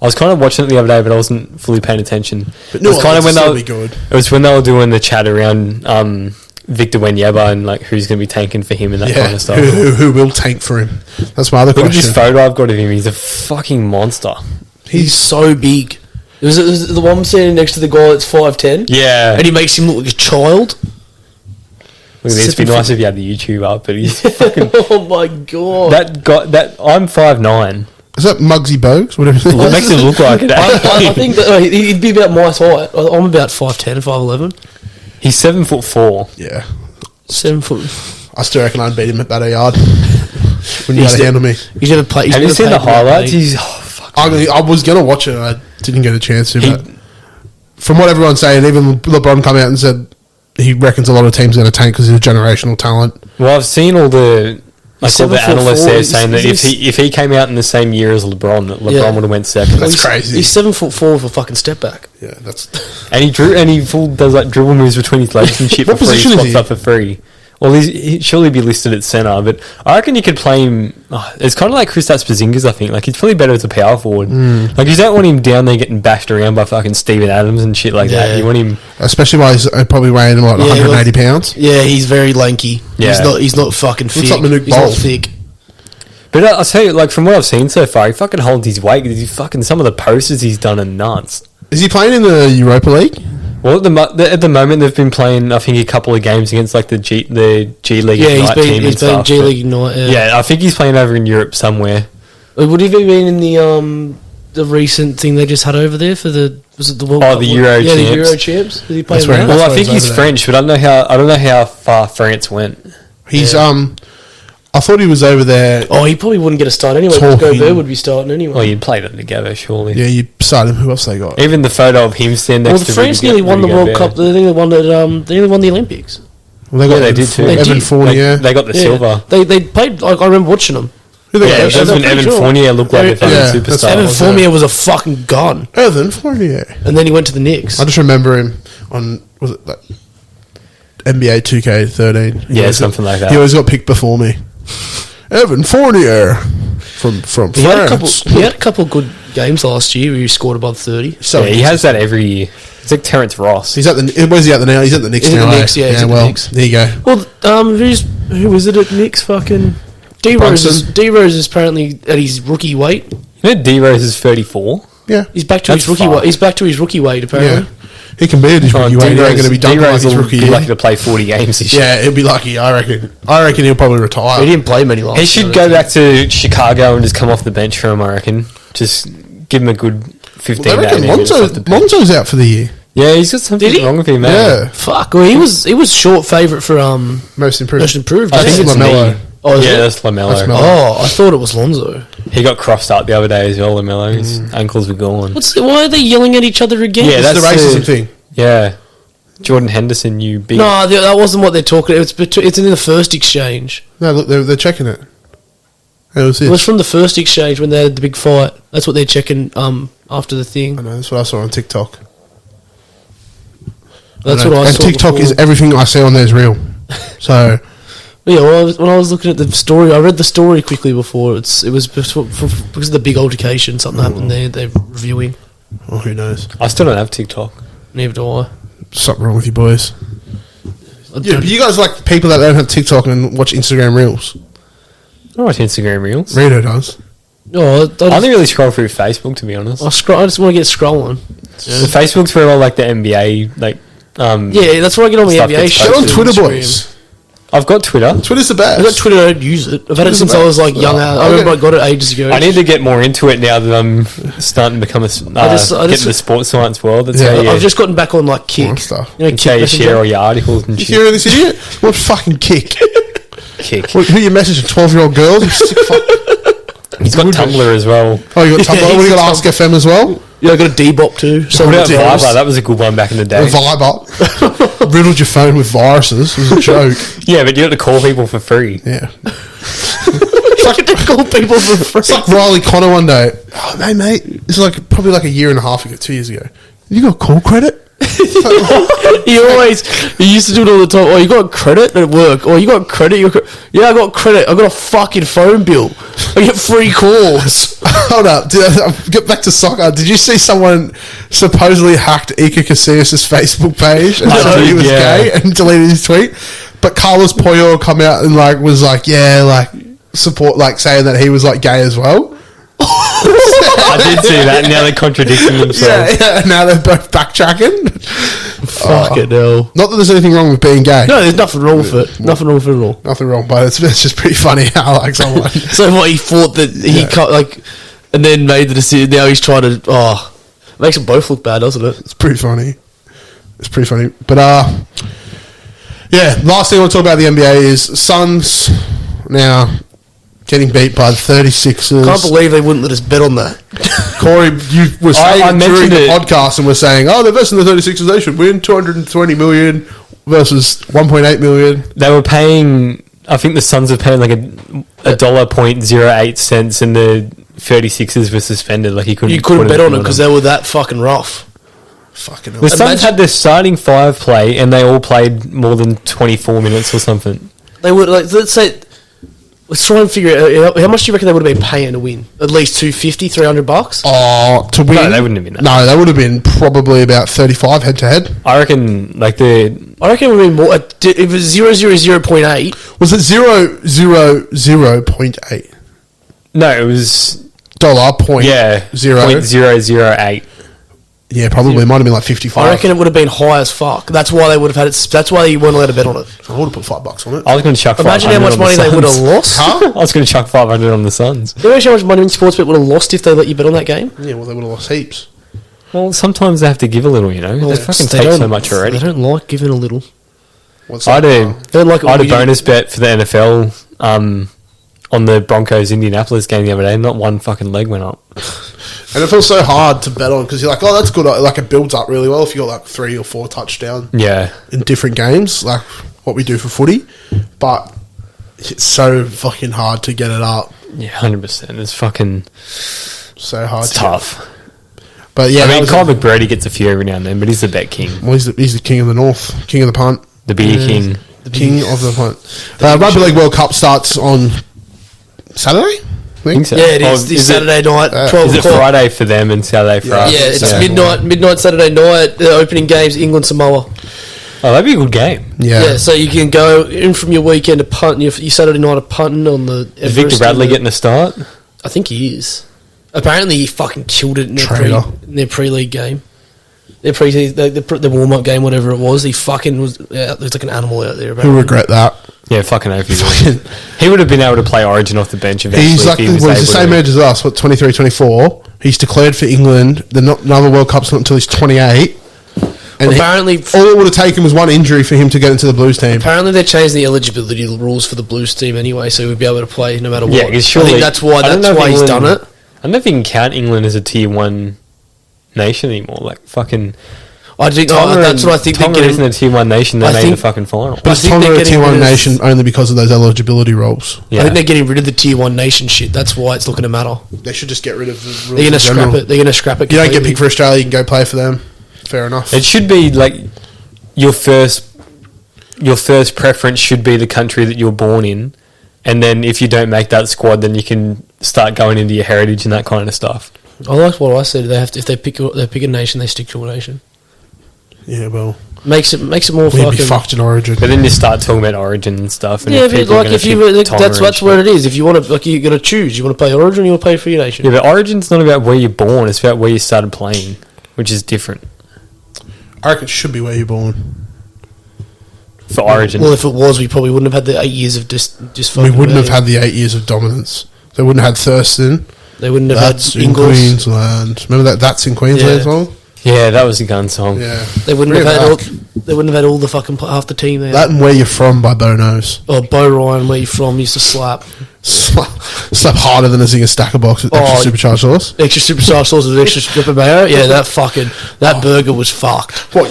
I was kind of watching it the other day, but I wasn't fully paying attention. But it was kind of when be good. It was when they were doing the chat around Victor Wembanyama and like who's going to be tanking for him and that kind of stuff. Who will tank for him? That's my other Look at question. this photo I've got of him. He's a fucking monster. He's so big. It was the one standing next to the guy that's 5'10". Yeah. And he makes him look like a child. Look at this. It'd be nice if you had the YouTube up, but he's fucking... Oh my god. That guy... I'm 5'9". Is that Muggsy Bogues? Whatever. It makes him look like it. I think that he'd be about my height. I'm about 5'10", 5'11". He's 7'4". Yeah. 7 foot. I still reckon I'd beat him at that yard. When you had to handle me. He's never played. Have you seen the highlights? He's... I was going to watch it. I didn't get a chance to. But from what everyone's saying, even LeBron come out and said he reckons a lot of teams are going to tank because he's a generational talent. Well, I've seen all the analysts there saying that he's- if he came out in the same year as LeBron, that LeBron would have went second. That's crazy. He's 7'4" with a fucking step back. Yeah, that's. And he does like dribble moves between his legs and shit What before he position is spots he? up for free. Well, he'd surely be listed at centre, but I reckon you could play him... it's kind of like Kristaps Porzingis, I think. Like, he's probably better as a power forward. Like, you don't want him down there getting bashed around by fucking Steven Adams and shit like that. You want him... Especially while he's probably weighing like 180 pounds. Yeah, he's very lanky. Yeah. He's not fucking thick. like Manute He's Bol. not thick. But I'll tell you, like, from what I've seen so far, he fucking holds his weight. He's fucking... Some of the posters he's done are nuts. Is he playing in the Europa League? Well, at the moment, they've been playing, I think, a couple of games against, like, the G League Ignite team and stuff. G League Ignite, Yeah, I think he's playing over in Europe somewhere. Would he have been in the recent thing they just had over there for the... Was it the World Cup? The Euro Yeah, the champs. Euro champs. Did he play That's in right. that? Well, Well, I why think he's he's over there. French, but I don't know how far France went. He's I thought he was over there. Oh, he probably wouldn't get a start anyway, because Talking. Gobert would be starting anyway. Well, you'd play them together, surely. Yeah, you started him. Who else they got? Even the photo of him standing Well, next the to France nearly won the World Cup. They nearly won the Olympics. Well, they got they did too. They Evan did. Fournier. They got the silver. They played. Like, I remember watching them. Who they Yeah, got? that's when Evan Fournier looked like a fucking Yeah, superstar. that's Evan was Fournier was a fucking gun, Evan Fournier. and then he went to the Knicks. I just remember him on, was it like NBA 2K13? Yeah, something like that. He always got picked before me. Evan Fournier from France. He had a couple good games last year where he scored above 30. So Yeah, he has that every year. It's like Terrence Ross. He's at the. Where's he at the now? He's at the Knicks He's at now. the eh? Knicks, yeah, he's at the well, Knicks. there you go. Well, who was it at Knicks? Fucking D Rose is apparently at his rookie weight. You know D Rose is 34. Yeah, He's back to That's his rookie fine. weight. He's back to his rookie weight apparently. He can be at his rookie weight. He ain't going to be done like his rookie be year. lucky to play 40 games this year. Yeah, he'll be lucky, I reckon. I reckon he'll probably retire. He didn't play many last He should go back to Chicago and just come off the bench for him, I reckon. Just give him a good 15 They reckon Lonzo's out for the year. Yeah, he's got something wrong with him, man. Yeah. Fuck. Well, he was short favourite for Most improved. most improved. I think it's LaMelo. me. Oh, is Yeah, it? that's LaMelo. That's Melo. Oh, I thought it was Lonzo. He got crossed up the other day as well, LaMelo. His ankles were gone. Why are they yelling at each other again? Yeah, It's the that's racism the- thing. Yeah. Jordan Henderson, you big... No, that wasn't what they're talking. It's in the first exchange. No, look, they're checking it. It was It was it. from the first exchange when they had the big fight. That's what they're checking after the thing. I know, that's what I saw on TikTok. That's know. what I and saw. TikTok is everything I see on there is real. So Yeah, when I was looking at the story, I read the story quickly before. It was because of the big altercation. Something happened there. They're reviewing. oh, who knows? I still don't have TikTok. Neither do I. Something wrong with you boys. I Yeah, don't- but you guys like people that don't have TikTok and watch Instagram Reels. I watch Instagram Reels. Rito does. No, I only really scroll through Facebook, to be honest. I just want to get scrolling. The Facebook's where all like the NBA, like... Yeah, that's where I get on my Stuff NBA gets shit. Get on posted Twitter, Instagram. boys. I've got Twitter. Twitter's the best. I got Twitter. I don't use it. I've had it Twitter's since the I was like best. young. I remember I got it ages ago. I need to get more into it now that I'm starting to become I get just- in the sports science world. That's Yeah, how you, I've just gotten back on like Kick. More stuff. You know, that's how Kick you share Messenger? all your articles and You shit. hearing this idiot? What fucking kick? Kick. Who you messaging? 12-year-old girls? You sick fuck. He's got Tumblr as well. Oh, you got Tumblr. Yeah, What do you he's got? got Ask FM as well. Yeah, I got a Debop too. So What about it's- Viber? That was a good one back in the day. The Viber. Riddled your phone with viruses. It was a joke. Yeah, but you got to call people for free. Yeah. I get to call people for free. It's like Riley Connor one day. Oh, hey, mate. This is like probably like a year and a half ago, 2 years ago. You got call credit? He used to do it all the time. Oh, you got credit at work? Oh, you got credit? Yeah, I got credit. I got a fucking phone bill. I get free calls. Hold up. Get back to soccer. Did you see someone supposedly hacked Iker Casillas' Facebook page and I said did, he was yeah. gay and deleted his tweet? But Carlos Poyo come out and was like, yeah, like support, like saying that he was like gay as well. I did see that. Now they're contradicting themselves. Yeah. Now they're both backtracking. Fucking hell. Not that there's anything wrong with being gay. No, there's nothing wrong with it. Nothing wrong with it at all. Nothing wrong, but it's just pretty funny how like someone. So what, he thought that he cut like, and then made the decision. Now he's trying to. Oh, makes them both look bad, doesn't it? It's pretty funny. It's pretty funny. But yeah, last thing I want to talk about the NBA is Suns now getting beat by the 36ers. Can't believe they wouldn't let us bet on that. Corey, you were saying I it during mentioned the it. podcast and we're saying, oh, they're versing the 36ers, they should win 220 million versus 1.8 million. They were paying... I think the Suns were paying like a $1.08 and the 36ers were suspended. Like you couldn't Bet on it them. because they were that fucking rough. Fucking The hell. Suns Imagine- had their starting five play and they all played more than 24 minutes or something. They would like. Let's say. Let's try and figure out how much do you reckon they would have been paying to win? At least $250, $300. Oh, to win? No, they wouldn't have been that. No, they would have been probably about 35 head to head. I reckon like I reckon it would have been more. If it was 0.8. Was it 0.8? No, it was Dollar point yeah, zero. 0.008. Yeah, probably. It might have been like 55. I reckon it would have been high as fuck. That's why they would have had it. That's why you weren't allowed to bet on it. I would have put $5 on it. I was going to chuck. Imagine how 500 much on the money they would have Suns. lost. Huh? I was going to chuck 500 on the Suns. You know how much money Sportsbet would have lost if they let you bet on that game? Yeah, well, they would have lost heaps. Well, sometimes they have to give a little, you know. They fucking take so much already. They don't like giving a little. What's I that? do. They don't like it I had a when you- bonus bet for the NFL on the Broncos Indianapolis game the other day. Not one fucking leg went up. And it feels so hard to bet on because you're like, oh, that's good. Like, it builds up really well if you got like 3 or 4 touchdowns Yeah. in different games, like what we do for footy. But it's so fucking hard to get it up. Yeah, 100%. It's fucking So hard. it's to tough. But yeah, I that mean, was Kyle McBrady gets a few every now and then, but he's the bet king. well, he's the king of the north, king of the punt, The beer king. king of the punt. Rugby League World Cup starts on Saturday. I I think so. Yeah, it Oh, is. This is it- Saturday night, 12 Is it o'clock. Friday for them and Saturday for us? Yeah, it's Yeah. midnight Saturday night. The opening games, England Samoa. Oh, that'd be a good game. Yeah. So you can go in from your weekend to punt. Your Saturday night of punting on the. Is Victor Everest Bradley and the- getting a start? I think he is. Apparently, he fucking killed it in Traitor. their pre-league game. their the warm up game, whatever it was. He fucking was. Yeah, there's like an animal out there. Who regret that? Yeah, fucking hope he would. He would have been able to play Origin off the bench eventually. He's like if he was the able same to. age as us. What 23, 24. He's declared for England. They're not another World Cup's not until he's 28. And Apparently, all it would have taken was one injury for him to get into the Blues team. apparently they changed the eligibility rules for the Blues team anyway, so he'd be able to play no matter what. Yeah, because surely I think that's why. I don't know That's if why he's done England- it. I don't know if you can count England as a tier 1 nation anymore. Like fucking. I think Tonga that's what I think. Tonga They're isn't a getting, tier 1 nation. They I made think- the fucking final. But it's think Tonga they're a getting tier rid 1 of- nation only because of those eligibility rules. Yeah. I think they're getting rid of the tier 1 nation shit. That's why it's not going to matter. They should just get rid of the rules. They're going to scrap it. They're going to scrap it. You don't get completely. picked for Australia, you can go play for them. Fair enough. It should be like your first preference should be the country that you're born in, and then if you don't make that squad, then you can start going into your heritage and that kind of stuff. I like what I said. They have to, if they pick a nation, they stick to a nation. Yeah, well, Makes it more we'd be fucking. fucked in Origin. But then you start talking about Origin and stuff. And Yeah, if but people are like gonna if you pick Tonga that's and where shit. it is. If you want to, like, you got to choose. You want to play Origin, or you want to play for your nation. Yeah, but Origin's not about where you're born; it's about where you started playing, which is different I reckon it should be where you're born. for Origin. Well, if it was, we probably wouldn't have had the 8 years of just We fucking. wouldn't have had the 8 years of dominance. They wouldn't have had Thurston. They wouldn't have That's had in Ingles. Queensland. Remember that? That's in Queensland Yeah. song? Yeah, that was a gun song. Yeah. They wouldn't Bring have it had all. back. They wouldn't have had all the fucking half the team there. That and Where You're From by Bo Knows. Oh, Bo Ryan, where you from? Used to slap Slap harder than a Zinger stacker box with extra Oh, supercharged sauce. extra superstar sauce with extra strip of mayo. Yeah, that burger was fucked. What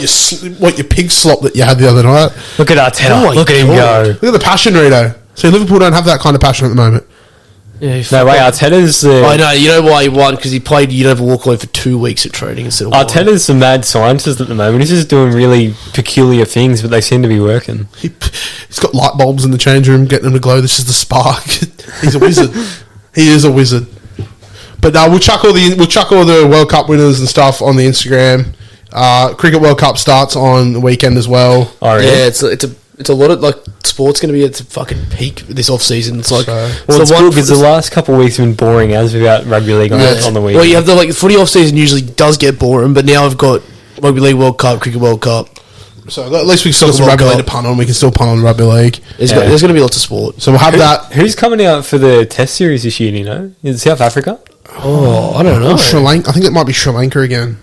your pig slop that you had the other night? Look at Arteta. Oh my Look at him God. go. Look at the passion, Rito. See, Liverpool don't have that kind of passion at the moment. Yeah, No way, Arteta's the I know. You know why he won? Because he played Unova Walk-On for 2 weeks at training instead of one. Arteta's the mad scientist at the moment. He's just doing really peculiar things, but they seem to be working. He's got light bulbs in the change room, getting them to glow. This is the spark. He's a wizard. He is a wizard. But we'll chuck all the World Cup winners and stuff on the Instagram. Cricket World Cup starts on the weekend as well. Oh, really? Yeah, it's a lot of like sports going to be at its fucking peak this off season. It's like So- Well, it's the one good because the last couple of weeks have been boring as without rugby league on the weekend. Well, you have the footy off season usually does get boring, but now I've got rugby league World Cup, cricket World Cup. So at least we can still got some World rugby league Cup. to punt on. We can still punt on rugby league. There's Yeah. going to be lots of sport. So we'll have that. Who's coming out for the Test series this year? Do you know? Is it South Africa? Oh, I don't know. Sri Lanka. I think it might be Sri Lanka again.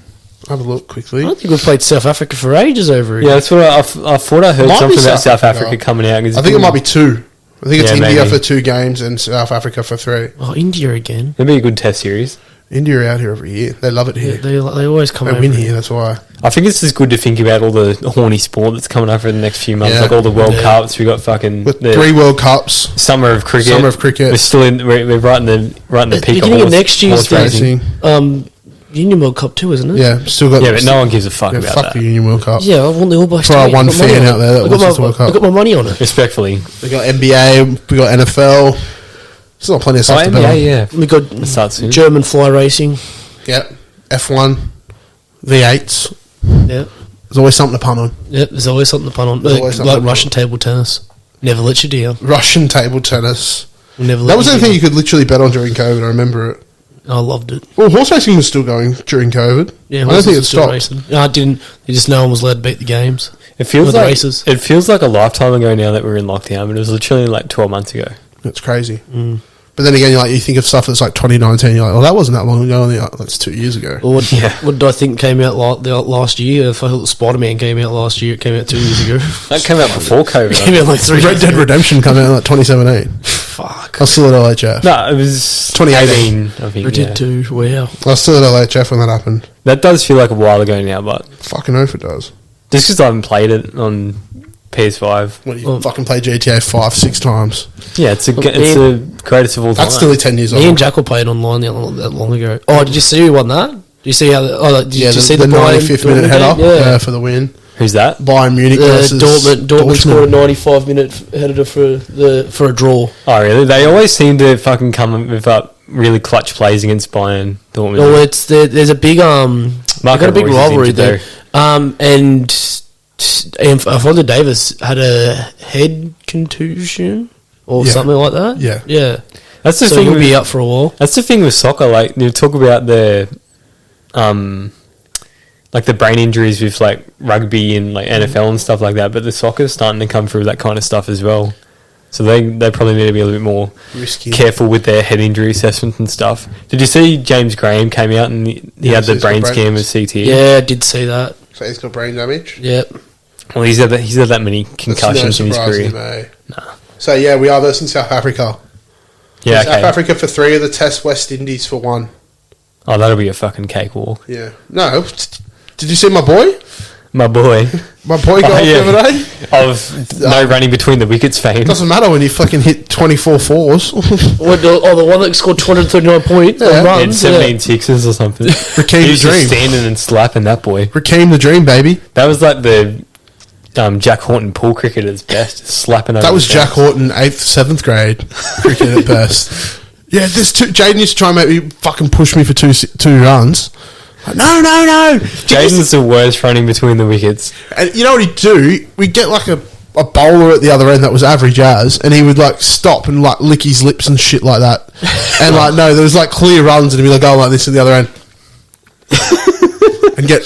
Have a look quickly. I don't think we've played South Africa for ages over here. Yeah, that's what I thought. I heard Might be something about South South Africa. Africa coming out. 'Cause I think it might be 2. I think it's Yeah, India maybe. for 2 games and South Africa for 3. Oh, India again. It'd be a good Test series. India are out here every year. They love it Yeah, here. they always come They over win here. That's why. I think it's just good to think about all the horny sport that's coming up for the next few months, Yeah. like all the World Yeah. Cups. We got fucking With the 3 World Cups. summer of cricket. Summer of cricket. We're still in. We're right in the peak beginning of horse- next year's horse racing. Racing. Union World Cup too, isn't it? Yeah, still got. Yeah, but no one gives a fuck yeah, about fuck that. the Union World Cup. Yeah, I want the All Blacks. For to our win. one I've got money fan on out it. there that I got watches my- the World Cup. I got my money on it. Respectfully, We got NBA. We got NFL. There's not plenty of stuff to bet on. yeah. We got Starts soon. German fly racing. Yep. F1, V8s. Yeah, There's always something to punt on. yep. There's always something to punt on. There's Like, always something like to Russian table tennis. Never let you down. Russian table tennis. Never let That was you the thing down. you could literally bet on during COVID. I remember it. I loved it. Well, horse racing was still going during COVID. Yeah, I don't horses think were it still stopped. racing. No, I didn't. Just no one was allowed to beat the games. It feels With the like races. it feels like a lifetime ago now that we're in lockdown, but it was literally like 12 months ago. It's crazy. Mm. But then again, you think of stuff that's like 2019. You're like, well, that wasn't that long ago. And you're like, that's 2 years ago. Well, what, Yeah. what did I think came out last year? I thought Spider-Man came out last year. It came out 2 years ago. That came out before COVID. It came out like 3 Red years Dead ago. Redemption came out in like 2017. Fuck. I was still at LHF. No, it was 2018. 18, I think. Red Yeah. Dead 2. Wow. I was still at LHF when that happened. That does feel like a while ago now, but Fucking oath it does. just because I haven't played it on PS5. What, you Well- fucking play GTA 5-6 times? Yeah, it's the greatest of all time. That's still 10 years old. Me and Jack were playing online not that long ago. Oh, did you see who won that? Did you see how? Did Yeah, you see the Bayern 95th minute Dortmund header game? Yeah. for the win. Who's that? Bayern Munich versus Dortmund scored a 95-minute header for a draw. Oh, really? They always seem to fucking come with up really clutch plays against Bayern. Dortmund. No, it's there's a big they got a big Royce is rivalry injured there. though. And Alfonso Davis had a head contusion or Yeah. something like that. Yeah. yeah. That's the So thing. he'll With, be out for a while. that's the thing with soccer. Like you talk about the like the brain injuries with like rugby and like NFL and stuff like that, but the soccer's starting to come through that kind of stuff as well. So they probably need to be a little bit more Risky. careful with their head injury assessment and stuff. Did you see James Graham came out and he had the brain scan with CT? Yeah, I did see that. So he's got brain damage? Yep. Well, he's had that many concussions in his career. Nah. So yeah, we are versing South Africa. Yeah, South Africa for 3 of the Test, West Indies for 1. Oh, that'll be a fucking cakewalk. Yeah. No. Did you see my boy? My boy. My boy got off the other day? Of no running between the wickets fame. Doesn't matter when you fucking hit 24 fours. The one that scored 239 points Yeah. on He had runs. 17 sixes or something. Rakeem He was the just Dream. standing and slapping that boy. Rakeem the Dream, baby. That was like the Jack Horton pool cricket at its best. Slapping over That was the Jack fence. Horton, 8th, 7th grade cricket at best. Yeah, there's two. Jaden used to try and make me fucking push me for two runs. Like, no. Jaden's the worst running between the wickets. And you know what he'd do? We'd get like a bowler at the other end that was average as, and he would like stop and like lick his lips and shit like that. And like, no, there was like clear runs, and he'd be like going like this at the other end.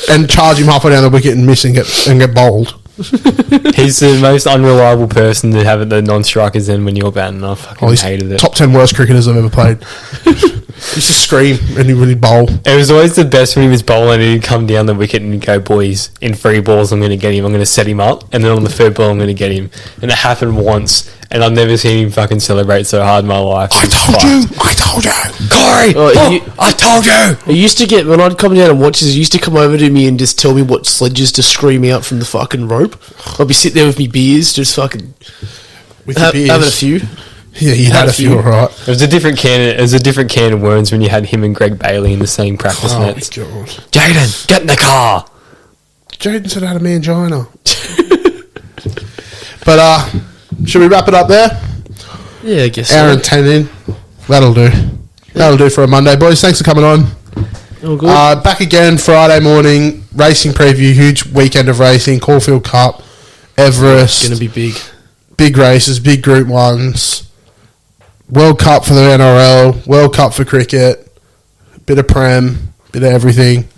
and charge him halfway down the wicket and miss and get bowled. He's the most unreliable person to have at the non-strikers end when you're batting. I fucking He's hated it. top 10 worst cricketers I've ever played. He used to scream and he would bowl. It was always the best when he was bowling and he'd come down the wicket and he'd go, boys, in 3 balls I'm going to get him. I'm going to set him up. And then on the 3rd ball I'm going to get him. And it happened once. And I've never seen him fucking celebrate so hard in my life. I told you. Corey! I told you! He used to get, when I'd come down and watch this, he used to come over to me and just tell me what sledges to scream out from the fucking rope. I'd be sitting there with me beers, just fucking With your beers. having a few. Yeah, you had a few, alright. It was a different can of worms when you had him and Greg Bailey in the same practice nets. God. Jaden, get in the car! Jaden said I had a mangina. But, should we wrap it up there? Yeah, I guess Hour so. and 10 in. That'll do. That'll do for a Monday, boys. Thanks for coming on. All good. Back again Friday morning. Racing preview. Huge weekend of racing. Caulfield Cup. Everest. It's going to be big. Big races. Big Group 1s. World Cup for the NRL. World Cup for cricket. Bit of Prem. Bit of everything.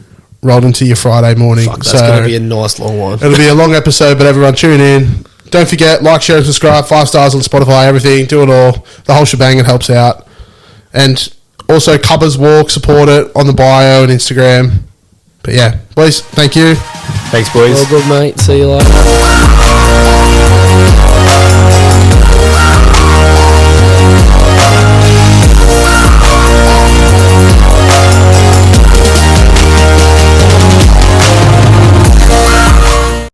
Rolled into your Friday morning. Fuck, that's going to be a nice long one. It'll be a long episode, but everyone tune in. Don't forget, like, share, and subscribe. 5 stars on Spotify, everything. Do it all. The whole shebang, it helps out. And also, Cubbers Walk, support it on the bio and Instagram. But yeah, boys, thank you. Thanks, boys. All good, mate. See you later.